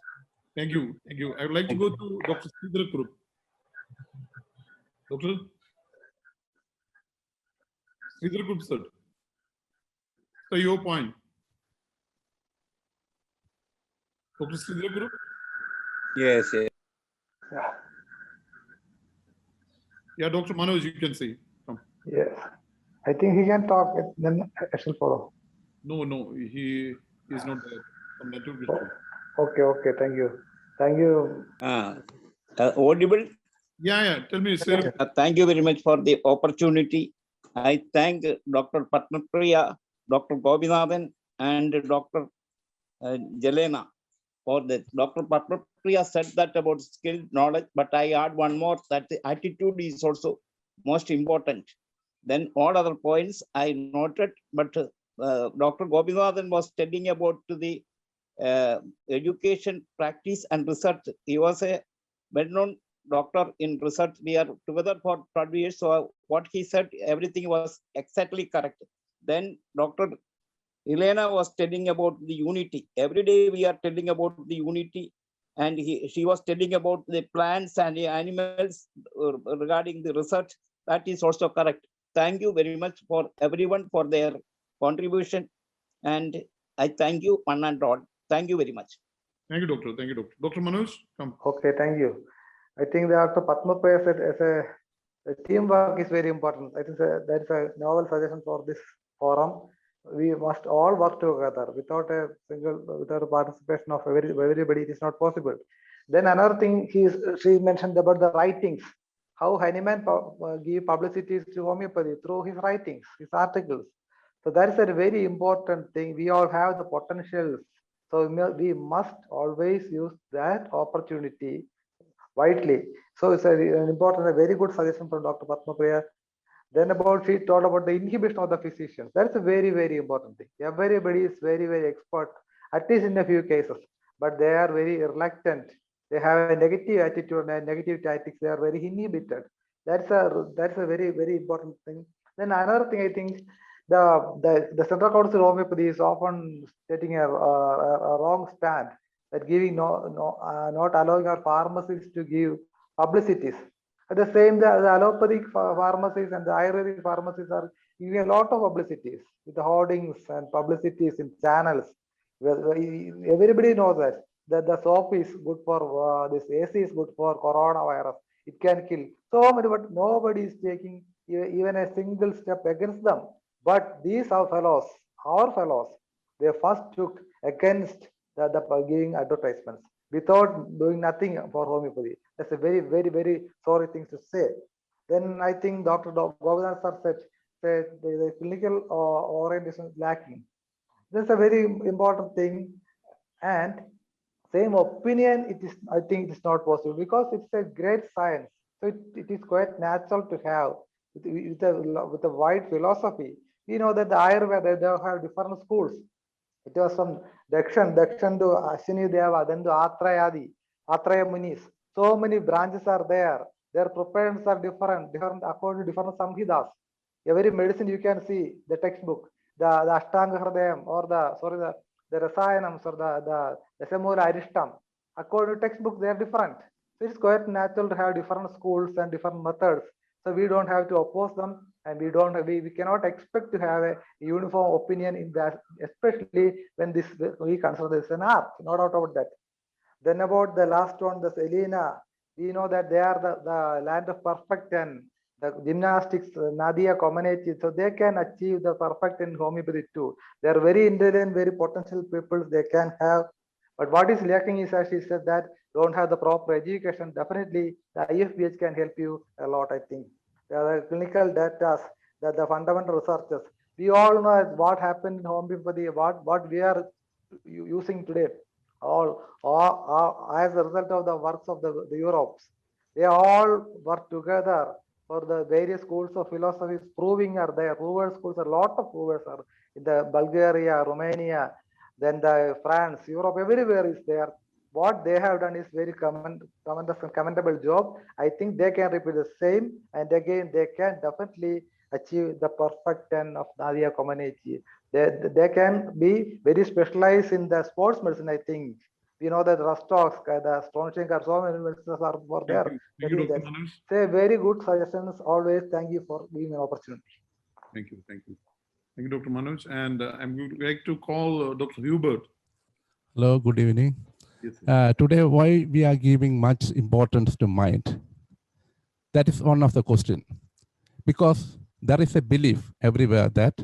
Thank you. Thank you. I would like to go to Dr. Sridhar Group. Doctor Sridhar Group, sir. So your point. Dr. Sridhar Group? Yes, yes. Yeah. Yeah, Dr. Manoj, you can say. Come. Yes. I think he can talk, then I shall follow. No, he is not there. Some network issue. Okay, thank you. Thank you. Audible? Yeah. Tell me, sir. Thank you very much for the opportunity. I thank Dr. Patnapriya, Dr. Gobinathan, and Dr. Jelena for that. Dr. Patnapriya said that about skill, knowledge, but I add one more, that the attitude is also most important. Then all other points I noted, but Dr. Gobinathan was telling about the education, practice, and research. He was a well-known doctor in research. We are together for 12 years. So what he said, everything was exactly correct. Then Dr. Elena was telling about the unity. Every day we are telling about the unity, and she was telling about the plants and the animals regarding the research. That is also correct. Thank you very much for everyone for their contribution, and I thank you one and all. Thank you very much. Thank you, doctor. Thank you, doctor. Dr. Manoj, come. Okay, thank you. I think that Dr. Patnapriya said as a teamwork is very important. I think that is a novel suggestion for this forum. We must all work together without a participation of everybody. It is not possible. Then another thing she mentioned about the writings. How Hahnemann give publicities to homeopathy through his writings, his articles. So that is a very important thing. We all have the potentials. So we must always use that opportunity widely. So it's an important, a very good suggestion from Dr. Patnapriya. Then she told about the inhibition of the physicians. That's a very, very important thing. Everybody is very, very expert, at least in a few cases, but they are very reluctant. They have a negative attitude and negative tactics. They are very inhibited. That's a very, very important thing. Then another thing, I think the Central Council of Homeopathy is often taking a wrong stand, that giving not allowing our pharmacies to give publicities. At the same, the allopathic pharmacies and the Ayurvedic pharmacies are giving a lot of publicities with the hoardings and publicities in channels. Everybody knows that the soap is good for this AC is good for coronavirus. It can kill. So many, but nobody is taking even a single step against them. But these our fellows, they first took against the giving advertisements without doing nothing for homeopathy. That's a very, very, very sorry thing to say. Then I think Dr. Govind sir said the clinical orientation is lacking. That's a very important thing. And same opinion, it is, I think it is not possible because it's a great science. So it is quite natural to have with a wide philosophy. We know that the Ayurveda, they have different schools. It was from Dakshan to Ashini Deva, then to Atrayadi, Atraya Munis. So many branches are there. Their proponents are different according to different samhidas. Every medicine you can see, the textbook, the Ashtanga Hridayam or the Rasayanams or the Semula Aristam. According to textbook, they are different. So it's quite natural to have different schools and different methods. So we don't have to oppose them, and we cannot expect to have a uniform opinion in that, especially when we consider this an art. No doubt about that. Then about the last one, the Selena, we know that they are the land of perfect and the gymnastics, Nadia Comaneci, so they can achieve the perfect in homeopathy too. They are very intelligent, very potential people they can have. But what is lacking is, as she said, that don't have the proper education. Definitely, the Ifph can help you a lot, I think. The clinical data, the fundamental researches. We all know what happened in homeopathy, what we are using today. All as a result of the works of the Europes. They all work together for the various schools of philosophies. Proving are there. Prover schools, a lot of provers are in the Bulgaria, Romania, then the France, Europe, everywhere is there. What they have done is very commendable job. I think they can repeat the same, and again they can definitely achieve the perfect 10 of Nadia Comaneci. They can be very specialized in the sports medicine, I think. We know that Rostock, the astonishing, so many medicines are for there. Thank you, Dr. Manoj. Say very good suggestions always. Thank you for giving an opportunity. Thank you. Thank you. Thank you, Dr. Manoj. And I'm going to like to call Dr. Hubert. Hello, good evening. Yes, today, why we are giving much importance to mind? That is one of the question. Because there is a belief everywhere that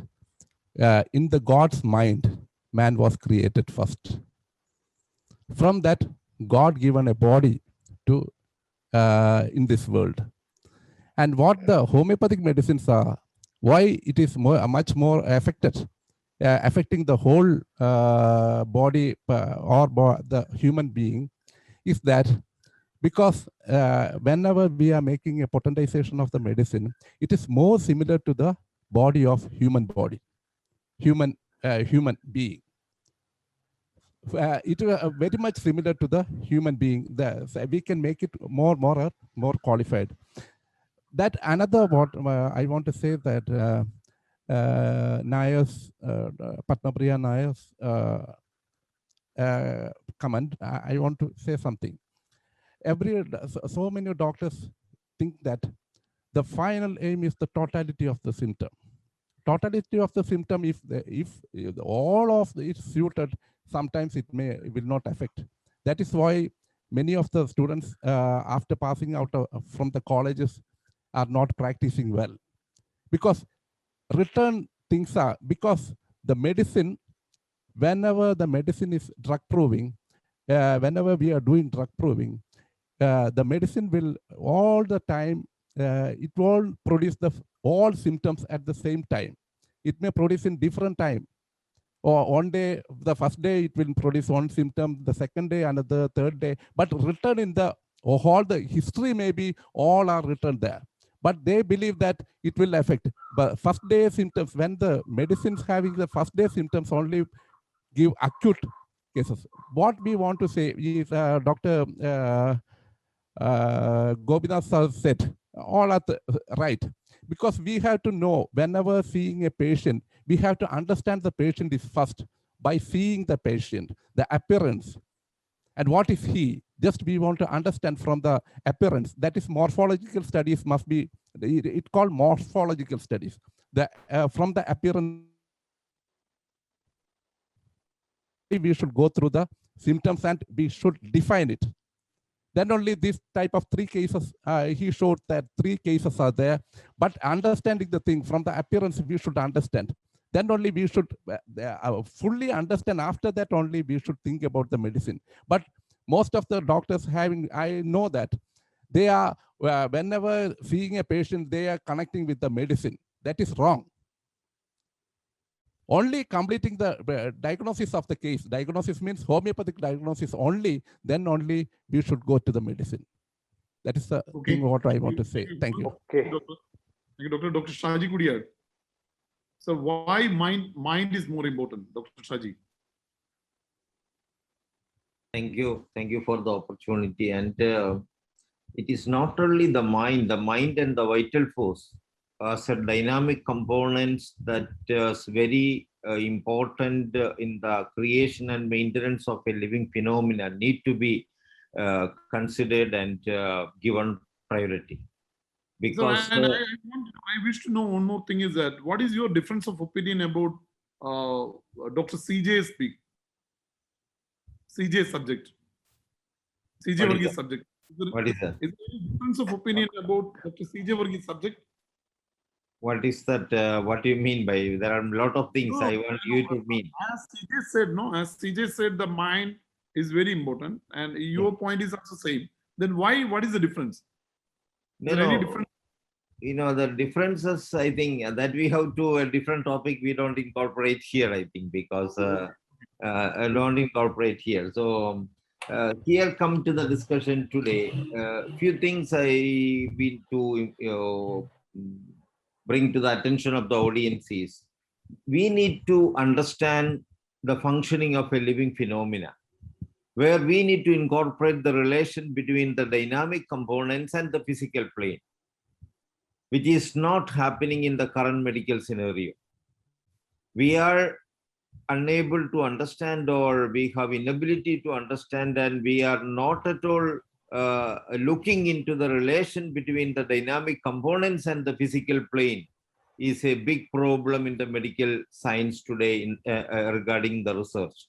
in the God's mind, man was created first. From that, God given a body to in this world. And what the homeopathic medicines are, why it is much more affecting the whole body the human being, is that because whenever we are making a potentization of the medicine, it is more similar to the body of human being. It is very much similar to the human being. So we can make it more qualified. That another what I want to say that Nayar's Padmapriya Nayar's comment. I want to say something. So many doctors think that the final aim is the totality of the symptom. Totality of the symptom, if all of it suited, sometimes it will not affect. That is why many of the students after passing out from the colleges are not practicing well, because return things are, because the medicine, whenever the medicine is drug proving, whenever we are doing drug proving, the medicine will all the time, it won't produce all symptoms at the same time. It may produce in different time. Or one day, the first day it will produce one symptom, the second day another, third day, but written in the whole the history maybe all are written there. But they believe that it will affect. But first day symptoms, when the medicines having the first day symptoms only give acute cases. What we want to say is Dr. Gopinath said, all are right. Because we have to know, whenever seeing a patient, we have to understand the patient is first by seeing the patient, the appearance. And what is he? Just we want to understand from the appearance. That is morphological studies must be, it called morphological studies. From the appearance, we should go through the symptoms and we should define it. Then only this type of 3 cases, he showed that 3 cases are there, but understanding the thing from the appearance, we should understand. Then only we should fully understand. After that only we should think about the medicine. But most of the doctors I know that They are, whenever seeing a patient, they are connecting with the medicine. That is wrong. Only completing the diagnosis of the case. Diagnosis means homeopathic diagnosis only, then only we should go to the medicine. That is the thing what I want to say. Thank you. Okay. Thank you, Doctor. Dr. Shaji Kudiar. So why mind is more important, Dr. Shaji? Thank you. Thank you for the opportunity. And it is not only the mind and the vital force as a dynamic components that is very important in the creation and maintenance of a living phenomena need to be considered and given priority. Because So, I wish to know one more thing is that what is your difference of opinion about Dr. CJ's speak? CJ subject. CJ Varghese subject. What is that? Is there any difference of opinion about Dr. CJ Varghese subject? What is that? What do you mean by? There are a lot of things I want you to mean. As CJ said, no. As CJ said, the mind is very important, and your point is also same. Then why? What is the difference? Is there any difference? You know, the differences, I think that we have to a different topic we don't incorporate here, I think, because I don't incorporate here. So here come to the discussion today. Few things I need to bring to the attention of the audience is we need to understand the functioning of a living phenomena, where we need to incorporate the relation between the dynamic components and the physical plane, which is not happening in the current medical scenario. We are unable to understand, or we have inability to understand, and we are not at all looking into the relation between the dynamic components and the physical plane is a big problem in the medical science today regarding the research.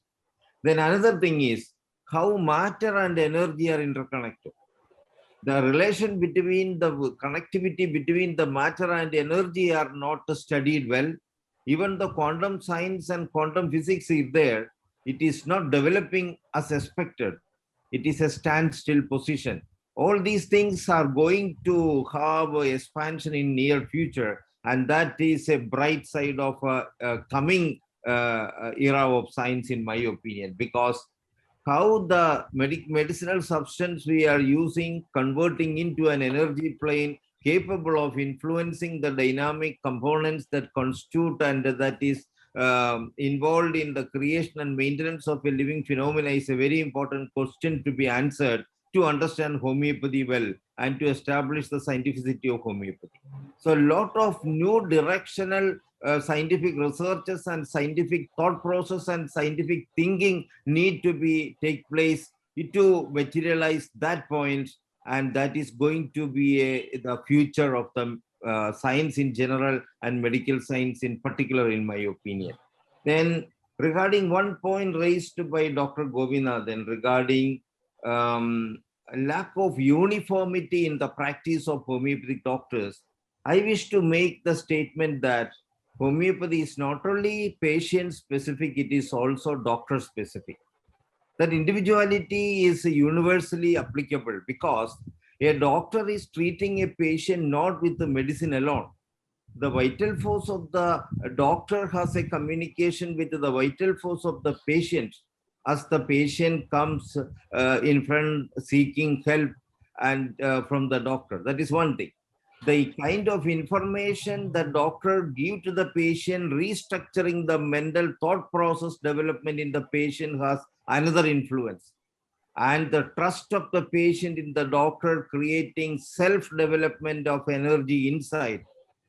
Then another thing is how matter and energy are interconnected. The relation between the connectivity between the matter and energy are not studied well. Even the quantum science and quantum physics is there. It is not developing as expected. It is a standstill position. All these things are going to have an expansion in near future, and that is a bright side of a coming era of science, in my opinion, because how the medicinal substance we are using, converting into an energy plane capable of influencing the dynamic components that constitute and that is involved in the creation and maintenance of a living phenomena is a very important question to be answered to understand homeopathy well and to establish the scientificity of homeopathy. So a lot of new directional scientific researches and scientific thought process and scientific thinking need to take place to materialize that point, and that is going to be the future of the science in general and medical science in particular, in my opinion. Then regarding one point raised by Dr. Gobinathan regarding lack of uniformity in the practice of homeopathic doctors, I wish to make the statement that homeopathy is not only patient specific, it is also doctor specific. That individuality is universally applicable because a doctor is treating a patient not with the medicine alone. The vital force of the doctor has a communication with the vital force of the patient as the patient comes in front seeking help and from the doctor. That is one thing. The kind of information the doctor gives to the patient, restructuring the mental thought process development in the patient has another influence. And the trust of the patient in the doctor creating self-development of energy inside,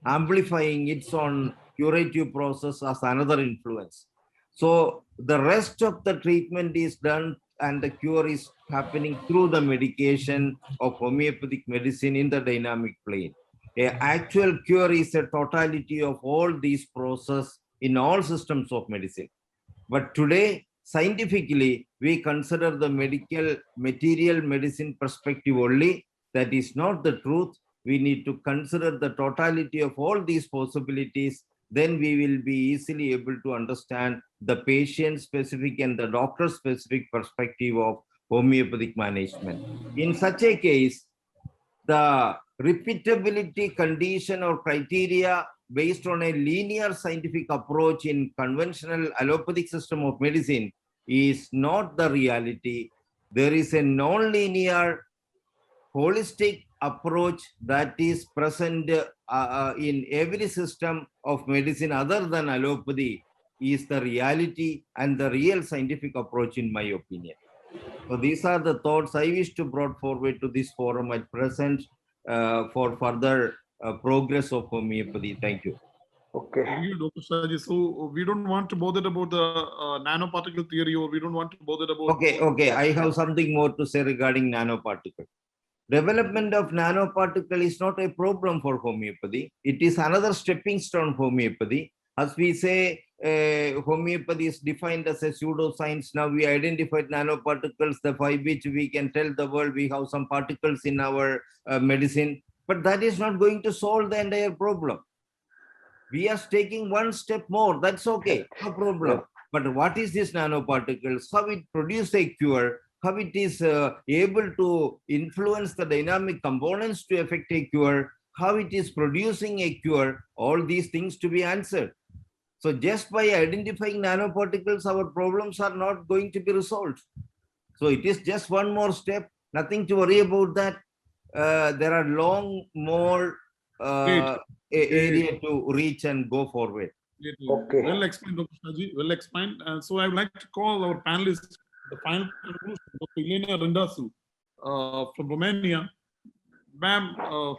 amplifying its own curative process as another influence. So the rest of the treatment is done and the cure is happening through the medication of homeopathic medicine in the dynamic plane. An actual cure is a totality of all these processes in all systems of medicine. But today, scientifically, we consider the medical material medicine perspective only. That is not the truth. We need to consider the totality of all these possibilities. Then we will be easily able to understand the patient-specific and the doctor-specific perspective of homeopathic management. In such a case, the repeatability condition or criteria based on a linear scientific approach in conventional allopathic system of medicine is not the reality. There is a non-linear holistic approach that is present in every system of medicine other than allopathy is the reality and the real scientific approach, in my opinion. So these are the thoughts I wish to brought forward to this forum at present for further progress of homeopathy. Thank you. Okay. Thank you, Dr. Shaji. So we don't want to bother about the nanoparticle theory, or we don't want to bother about. Okay. I have something more to say regarding nanoparticle. Development of nanoparticle is not a problem for homeopathy. It is another stepping stone homeopathy. As we say, homeopathy is defined as a pseudoscience. Now we identified nanoparticles, by which we can tell the world we have some particles in our medicine. But that is not going to solve the entire problem. We are taking one step more. That's okay, no problem. But what is this nanoparticles? How it produces a cure? How it is able to influence the dynamic components to effect a cure? How it is producing a cure? All these things to be answered. So just by identifying nanoparticles, our problems are not going to be resolved. So it is just one more step. Nothing to worry about that. There are long more area to reach and go forward. Okay. Well explained, Dr. Shaji. Well explained. So I would like to call our panelists, the final conclusion, Dr. Elena Rindasu from Romania. Ma'am, I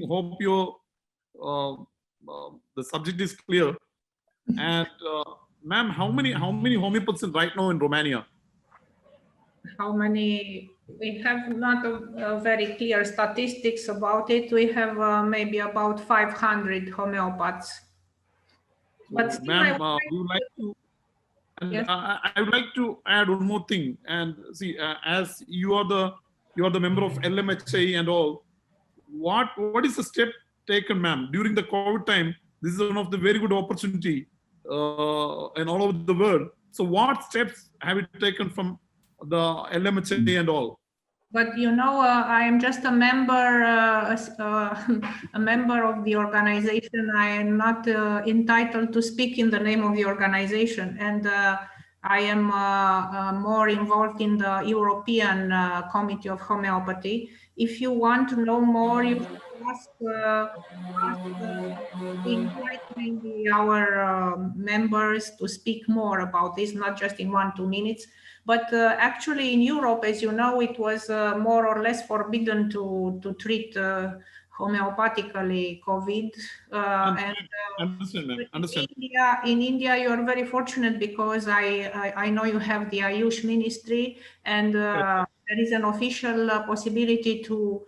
hope your the subject is clear. And ma'am, how many homeopaths right now in Romania? How many? We have not a very clear statistics about it. We have maybe about 500 homeopaths. But still, ma'am, we would like to, and yes. I would like to add one more thing. And see, as you are the member of LMHA and all, what is the step taken, ma'am, during the COVID time? This is one of the very good opportunity in all over the world. So what steps have you taken from the LMHA and all? But you know, I am just a member, a member of the organization. I am not entitled to speak in the name of the organization, and I am more involved in the European Committee of Homeopathy. If you want to know more, you should ask. We invite maybe our members to speak more about this, not just in 1-2 minutes. But actually in Europe, as you know, it was more or less forbidden to treat homeopathically COVID. Understand. In India, you are very fortunate because I know you have the Ayush ministry, and there is an official possibility to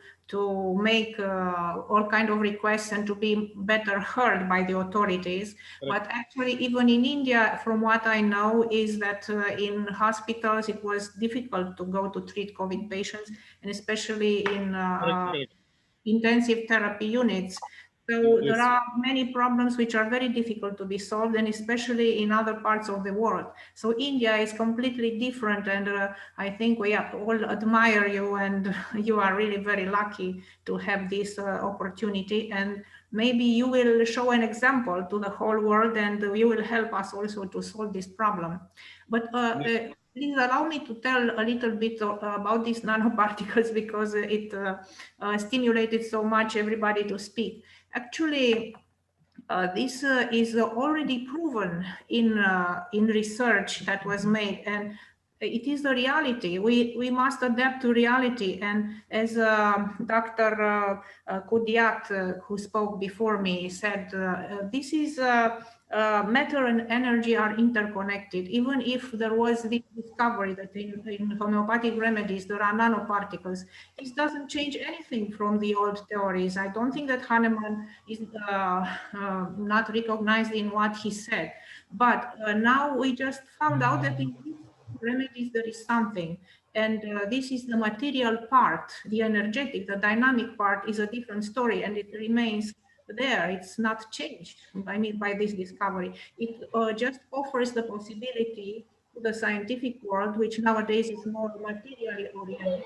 make all kind of requests and to be better heard by the authorities. But actually, even in India, from what I know, is that in hospitals, it was difficult to go to treat COVID patients, and especially in intensive therapy units. So there are many problems which are very difficult to be solved, and especially in other parts of the world. So India is completely different, and I think we all admire you, and you are really very lucky to have this opportunity. And maybe you will show an example to the whole world, and you will help us also to solve this problem. But please allow me to tell a little bit about these nanoparticles, because it stimulated so much everybody to speak. Actually, this is already proven in research that was made, and it is the reality. We must adapt to reality. And as Dr. Kudiat, who spoke before me, said, this is matter and energy are interconnected. Even if there was this discovery that in homeopathic remedies there are nanoparticles, this doesn't change anything from the old theories. I don't think that Hahnemann is not recognized in what he said. But now we just found out that in these remedies there is something. And this is the material part, the energetic, the dynamic part is a different story, and it remains there. It's not changed, I mean, by this discovery. It just offers the possibility to the scientific world, which nowadays is more materially oriented,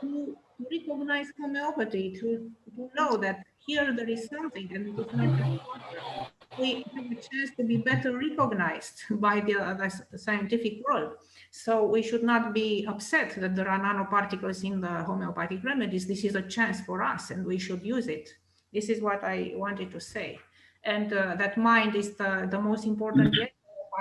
to to recognize homeopathy, to know that here there is something and it is not just water. We have a chance to be better recognized by the scientific world. So we should not be upset that there are nanoparticles in the homeopathic remedies. This is a chance for us and we should use it. This is what I wanted to say. And that mind is the most important. Yes,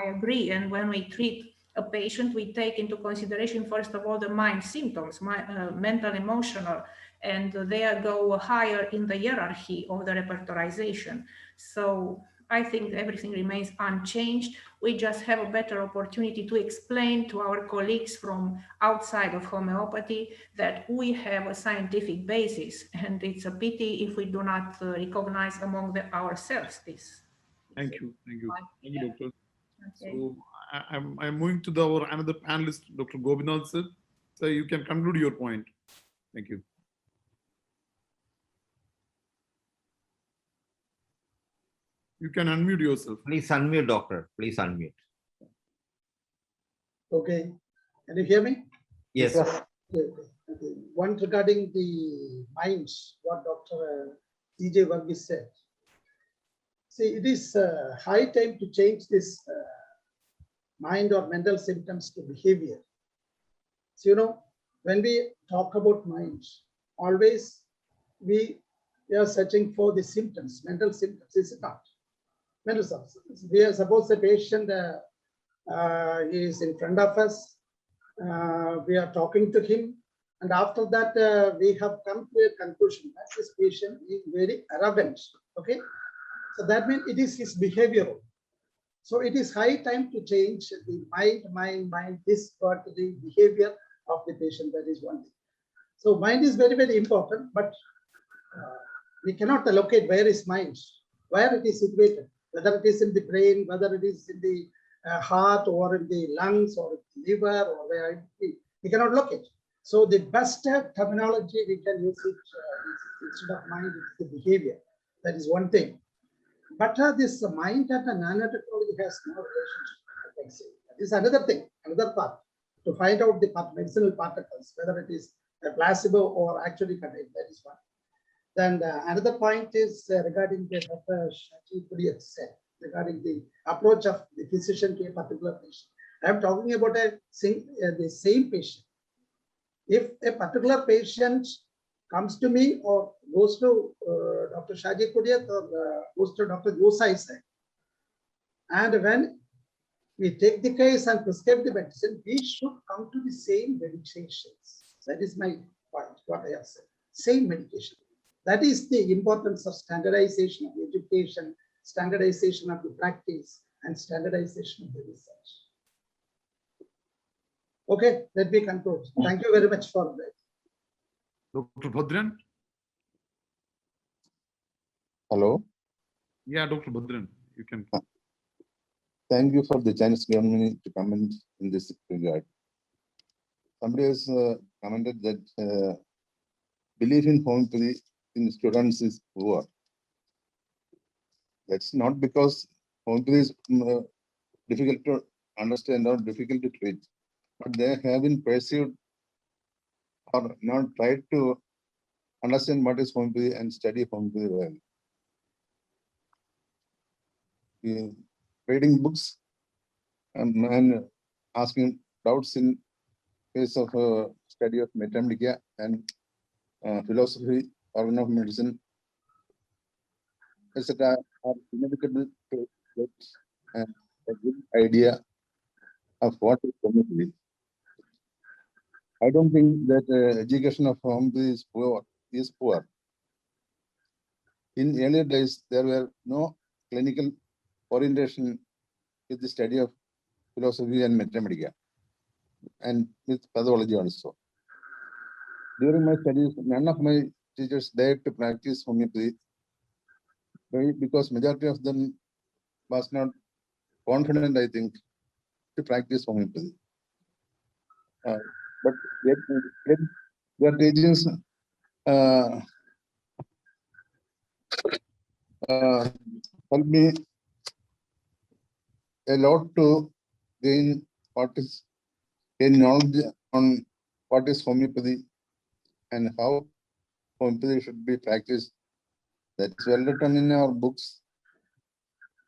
I agree. And when we treat a patient, we take into consideration, first of all, the mind symptoms, mental, emotional, and they go higher in the hierarchy of the repertorization. So I think everything remains unchanged. We just have a better opportunity to explain to our colleagues from outside of homeopathy that we have a scientific basis, and it's a pity if we do not recognize among ourselves this. Thank you. Thank you. Thank you, Doctor. Okay. So I'm moving to our another panelist, Dr. Gobinath sir. So you can conclude your point. Thank you. You can unmute yourself. Please unmute, doctor. Please unmute. Okay. Can you hear me? Yes. Yes. Okay. One regarding the minds, what Dr. DJ Varghese said. See, it is high time to change this mind or mental symptoms to behavior. So, you know, when we talk about minds, always we are searching for the symptoms, mental symptoms, is it not? Mental symptoms. We are suppose the patient is in front of us, we are talking to him, and after that we have come to a conclusion that this patient is very arrogant. Okay, so that means it is his behavior. So it is high time to change the mind, this part, the behavior of the patient. That is one thing. So mind is very, very important, but we cannot allocate where is mind, where it is situated, whether it is in the brain, whether it is in the heart or in the lungs or in the liver or where we cannot locate. So the best terminology we can use it instead of mind is the behavior. That is one thing. But this mind and the nanotechnology has no relationship, I can say. That is another thing, another part, to find out the medicinal particles, whether it is a placebo or actually contained. That is one. Then another point is regarding the Dr. HUBERT said, regarding the approach of the physician to a particular patient. I am talking about the same patient. If a particular patient comes to me or goes to Dr. Shaji Kudiyat or goes to Dr. Yosai, and when we take the case and prescribe the medicine, we should come to the same medications. That is my point, what I have said. Same medication. That is the importance of standardization of education, standardization of the practice, and standardization of the research. Okay, let me conclude. Thank you very much for that. Dr. Bhadran? Hello. Yeah, Dr. Bhadran, you can. Thank you for the chance given me to comment in this regard. Somebody has commented that belief in homeopathy in students is poor. That's not because homeopathy is difficult to understand or difficult to treat, but they have been perceived or not tried to understand what is homeopathy and study homeopathy well. Reading books and asking doubts in case of study of mathematics and philosophy, organ of medicine, etc. are inevitable to get a good idea of what is homeopathy. I don't think that education of homeopathy is poor. In earlier days, there were no clinical orientation with the study of philosophy and mathematics, and with pathology also. During my studies, none of my teachers dared to practice homeopathy because majority of them was not confident, I think, to practice homeopathy. But their teachings helped me a lot to gain knowledge on what is homeopathy and how homeopathy should be practiced. That's well written in our books,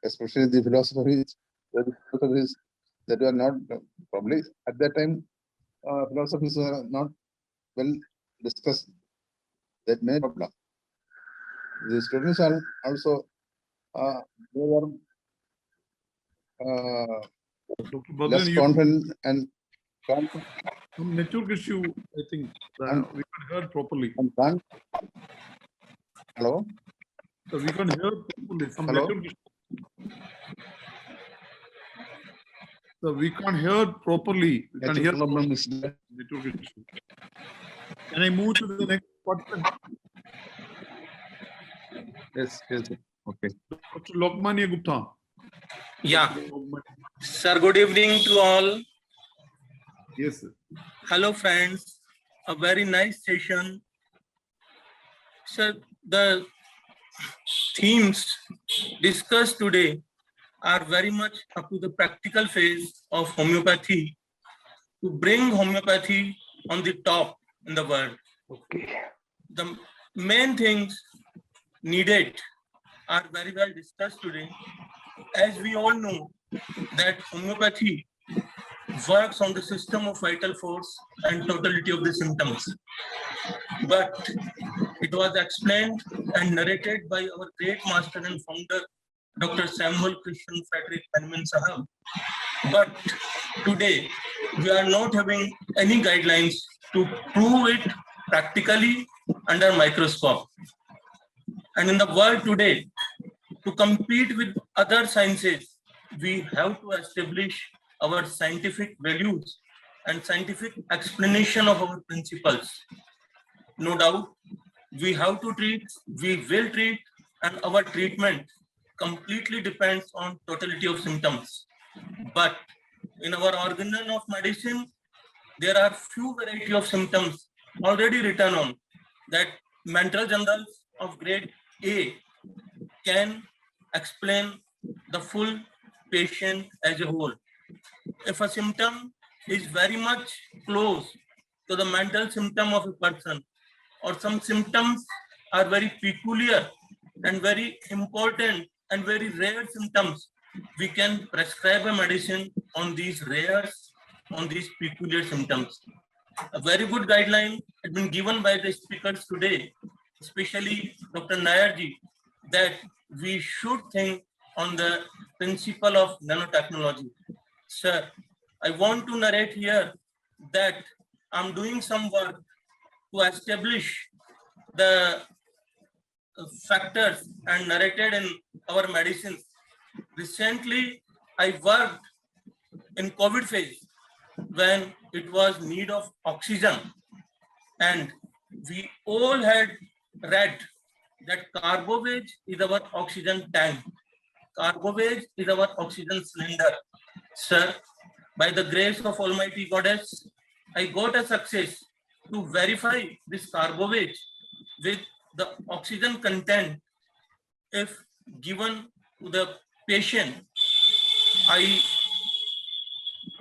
especially the philosophies that were not probably at that time. Philosophies were not well discussed. That made problem. The students are also they were Dr. less Badran, confident and some network issue, I think, we can't hear properly. Hello? So we can't hear properly. Some Hello? network issue. So we can't hear properly. We can't hear problem network issue. Can I move to the next participant? Yes, yes. Okay. Dr. Lokmanya Gupta. Yeah. Sir, good evening to all. Yes, sir. Hello, friends. A very nice session. Sir, the themes discussed today are very much up to the practical phase of homeopathy to bring homeopathy on the top in the world. Okay. The main things needed are very well discussed today. As we all know that homeopathy works on the system of vital force and totality of the symptoms. But it was explained and narrated by our great master and founder, Dr. Samuel Christian Frederick Penman Sahab. But today, we are not having any guidelines to prove it practically under microscope. And in the world today, to compete with other sciences, we have to establish our scientific values and scientific explanation of our principles. No doubt, we have to treat, we will treat, and our treatment completely depends on totality of symptoms. But in our organ of medicine, there are few variety of symptoms already written on that mental journals of grade A can explain the full patient as a whole. If a symptom is very much close to the mental symptom of a person, or some symptoms are very peculiar and very important and very rare symptoms, we can prescribe a medicine on these rare, on these peculiar symptoms. A very good guideline has been given by the speakers today, especially Dr. Nayarji, that we should think on the principle of nanotechnology. Sir, I want to narrate here that I'm doing some work to establish the factors and narrated in our medicines. Recently, I worked in COVID phase when it was need of oxygen, and we all had read that carbovage is our oxygen tank. Carbovage is our oxygen cylinder. Sir, by the grace of Almighty Goddess, I got a success to verify this carbovage with the oxygen content. If given to the patient, I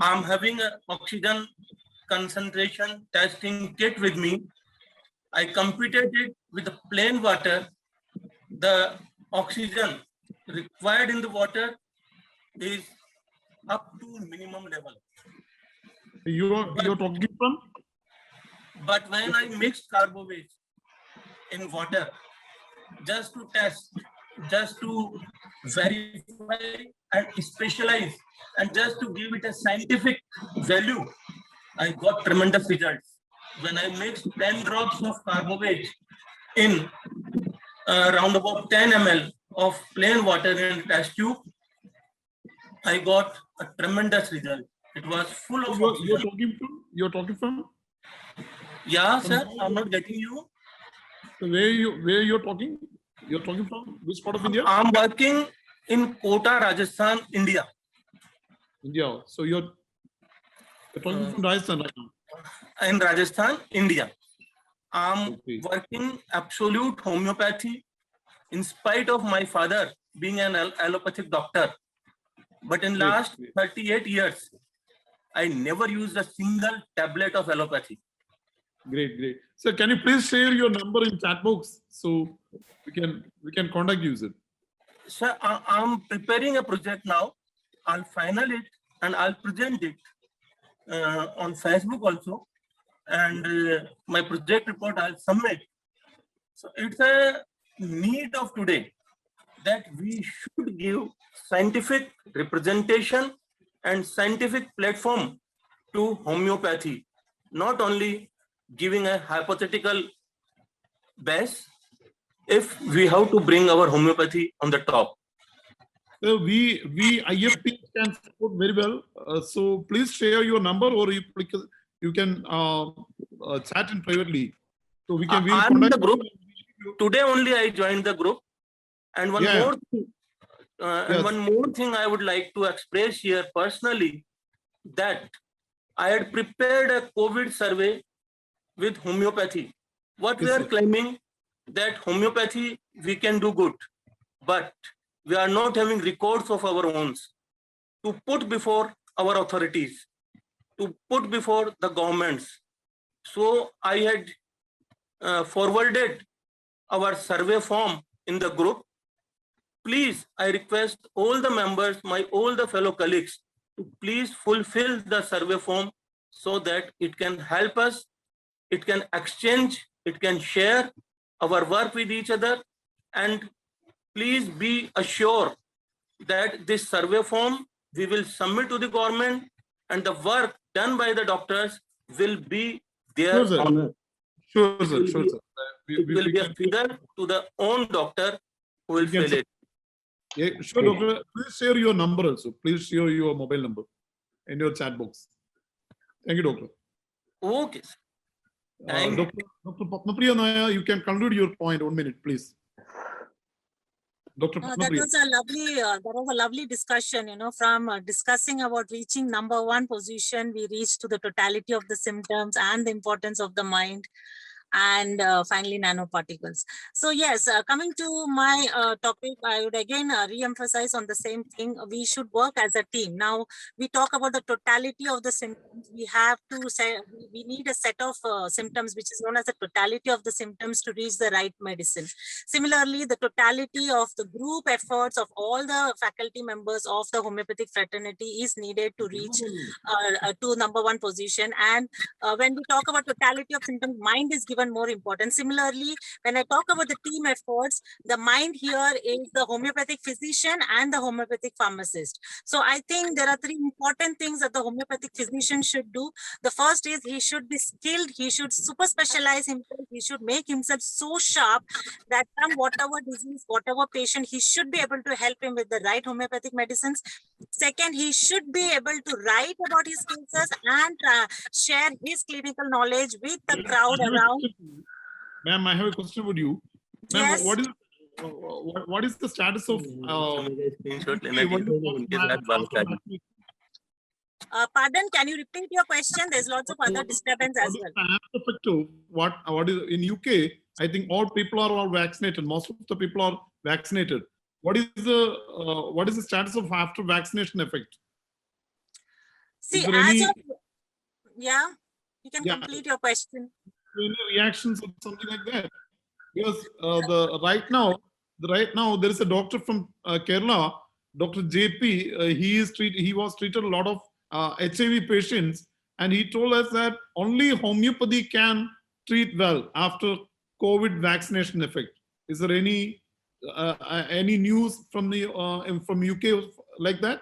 am having an oxygen concentration testing kit with me. I computed it with the plain water. The oxygen required in the water is up to minimum level. You're talking from? But when I mixed carbovage in water, just to test, just to verify and specialize, and just to give it a scientific value, I got tremendous results. When I mixed 10 drops of carbovage in around about 10 ml of plain water in a test tube, I got a tremendous result. It was full of oxygen. You're talking from? Yeah, sir, I'm not getting you. So where you're talking? You're talking from which part of India? I'm working in Kota, Rajasthan, India. India. So you're talking from Rajasthan right now? In Rajasthan, India. I'm working absolute homeopathy in spite of my father being an allopathic doctor. But in last 38 years, I never used a single tablet of allopathy. Great, great. So can you please share your number in chat box so we can contact you, sir? Sir, I'm preparing a project now. I'll final it and I'll present it on Facebook also. And my project report I'll submit. So it's a need of today that we should give scientific representation and scientific platform to homeopathy, not only giving a hypothetical base. If we have to bring our homeopathy on the top. So we IFP can support very well. So please share your number, or you can chat in privately. So we can. I'm in the group. Today only I joined the group. And one more thing, one more thing I would like to express here personally, that I had prepared a COVID survey with homeopathy. What we are claiming that homeopathy we can do good, but we are not having records of our own to put before our authorities, to put before the governments. So I had forwarded our survey form in the group. Please, I request all the members, all the fellow colleagues, to please fulfill the survey form so that it can help us, it can exchange, it can share our work with each other. And please be assured that this survey form we will submit to the government, and the work done by the doctors will be there. Sure, sir. Sure, sir. It will be a figure to the own doctor who will fill it. Yeah, sure, doctor. Please share your number also. Please share your mobile number in your chat box. Thank you, doctor. Okay. Dr. Padmapriya Nair, you can conclude your point. 1 minute, please. Dr. That was a lovely discussion, from discussing about reaching #1 position, we reached to the totality of the symptoms and the importance of the mind, and finally nanoparticles. So yes, coming to my topic, I would again re-emphasize on the same thing. We should work as a team. Now we talk about the totality of the symptoms. We have to say we need a set of symptoms which is known as the totality of the symptoms to reach the right medicine. Similarly, the totality of the group efforts of all the faculty members of the homeopathic fraternity is needed to reach to #1 position. And when we talk about totality of symptoms, mind is given more importance. Similarly, when I talk about the team efforts, the mind here is the homeopathic physician and the homeopathic pharmacist. So I think there are 3 important things that the homeopathic physician should do. The first is he should be skilled, he should super specialize himself, he should make himself so sharp that from whatever disease, whatever patient, he should be able to help him with the right homeopathic medicines. Second, he should be able to write about his cases and share his clinical knowledge with the crowd around. Ma'am, I have a question for you. Ma'am, Yes. what is the status of pardon, can you repeat your question? There's lots of other disturbance as well. What is in UK? I think all people are all vaccinated. Most of the people are vaccinated. What is the status of after vaccination effect? See, yeah, you can complete your question. Any reactions or something like that? Because right now there is a doctor from Kerala, Dr. JP. He was treated a lot of HIV patients, and he told us that only homeopathy can treat well after COVID vaccination effect. Is there any news from the from UK like that?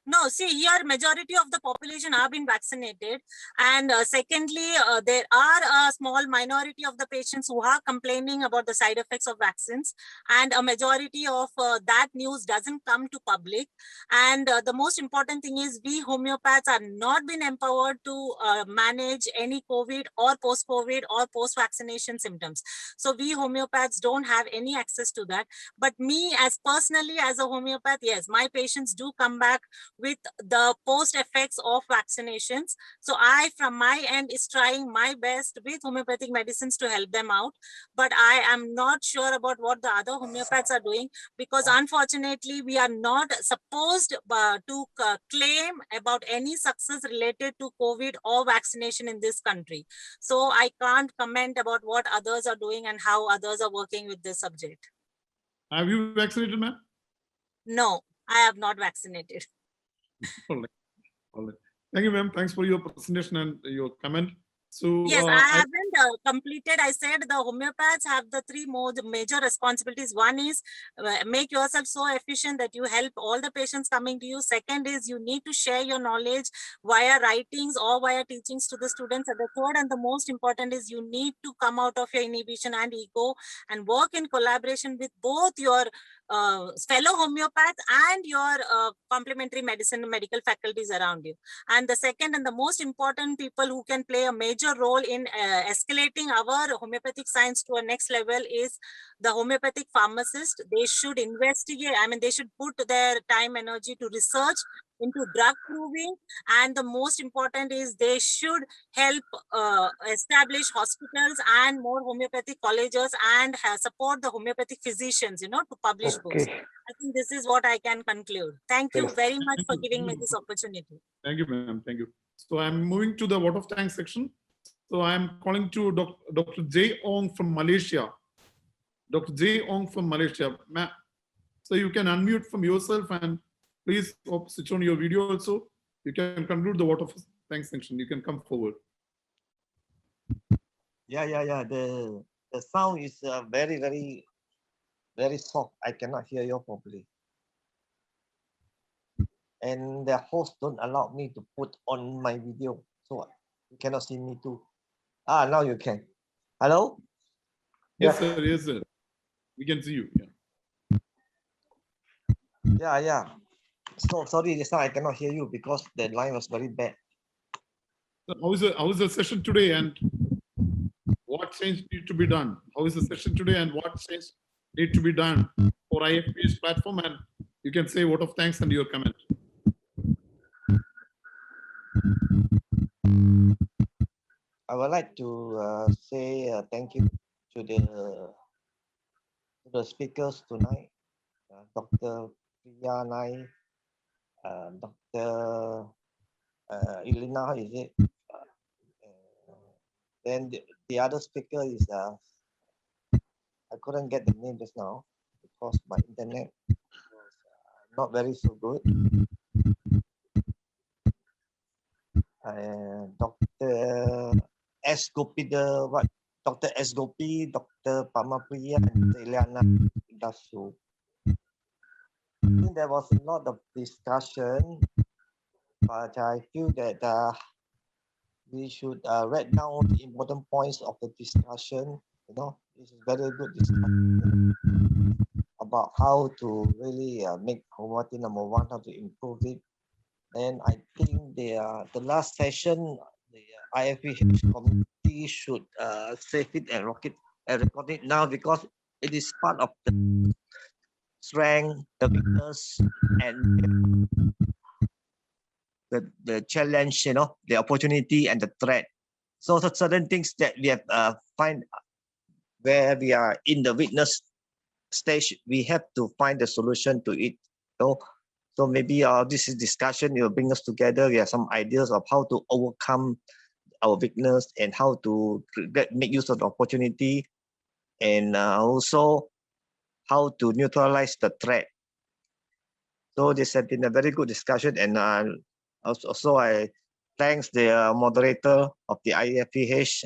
No, see here, majority of the population have been vaccinated. And secondly, there are a small minority of the patients who are complaining about the side effects of vaccines. And a majority of that news doesn't come to public. And the most important thing is we homeopaths are not been empowered to manage any COVID or post-COVID or post-vaccination symptoms. So we homeopaths don't have any access to that. But me as personally as a homeopath, yes, my patients do come back with the post effects of vaccinations. So I, from my end, is trying my best with homeopathic medicines to help them out. But I am not sure about what the other homeopaths are doing, because unfortunately, we are not supposed to claim about any success related to COVID or vaccination in this country. So I can't comment about what others are doing and how others are working with this subject. Have you vaccinated, ma'am? No, I have not vaccinated. All right. All right. Thank you, ma'am. Thanks for your presentation and your comment. So Yes, I haven't completed. I said the homeopaths have the three major responsibilities. One is make yourself so efficient that you help all the patients coming to you. Second is you need to share your knowledge via writings or via teachings to the students. And the third and the most important is you need to come out of your inhibition and ego and work in collaboration with both your fellow homeopaths and your complementary medicine and medical faculties around you. And the second and the most important people who can play a major role in escalating our homeopathic science to a next level is the homeopathic pharmacist. They should investigate, they should put their time, energy to research into drug proving. And the most important is they should help establish hospitals and more homeopathic colleges and support the homeopathic physicians, to publish books. I think this is what I can conclude. Thank you very much for giving me this opportunity. Thank you, ma'am. Thank you. So I'm moving to the vote of thanks section. So I'm calling to Dr. J. Ong from Malaysia. Dr. J. Ong from Malaysia. So you can unmute from yourself and please switch on your video also. You can conclude the vote of thanks section. You can come forward. Yeah. The sound is very soft. I cannot hear you properly. And the host don't allow me to put on my video, so you cannot see me too. Now you can. Hello? Yes, sir. Yes, sir. We can see you. Yeah. So sorry, just now I cannot hear you because the line was very bad. So how is the session today and what change need to be done? How is the session today and what change need to be done for IFPH platform? And you can say vote of thanks and your comment. I would like to say thank you to the speakers tonight, Dr. Priya Nai, Dr. Elena, is it? Then the other speaker is I couldn't get the name just now because my internet was not very so good. Dr. S. Gopi, Dr. S. Gopi, Dr. Pamapriya, and Dr. Ileana Dasu. I think there was a lot of discussion, but I feel that we should write down the important points of the discussion. This is very good discussion about how to really make homeopathy number one, how to improve it. And I think the last session, the IFPH community should save it and record it now because it is part of the strength, the weakness, and the challenge, the opportunity and the threat. So certain things that we have find where we are in the weakness stage, we have to find the solution to it. So maybe this is discussion will bring us together. We have some ideas of how to overcome our weakness and how to make use of the opportunity, and also how to neutralize the threat. So this has been a very good discussion, and also I thanks the moderator of the IFPH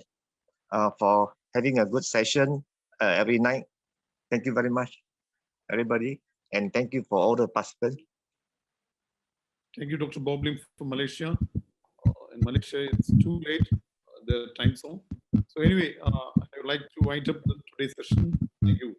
for having a good session every night. Thank you very much, everybody, and thank you for all the participants. Thank you, Dr. Bobling from Malaysia. In Malaysia, it's too late, the time zone. So anyway, I would like to wind up today's session. Thank you.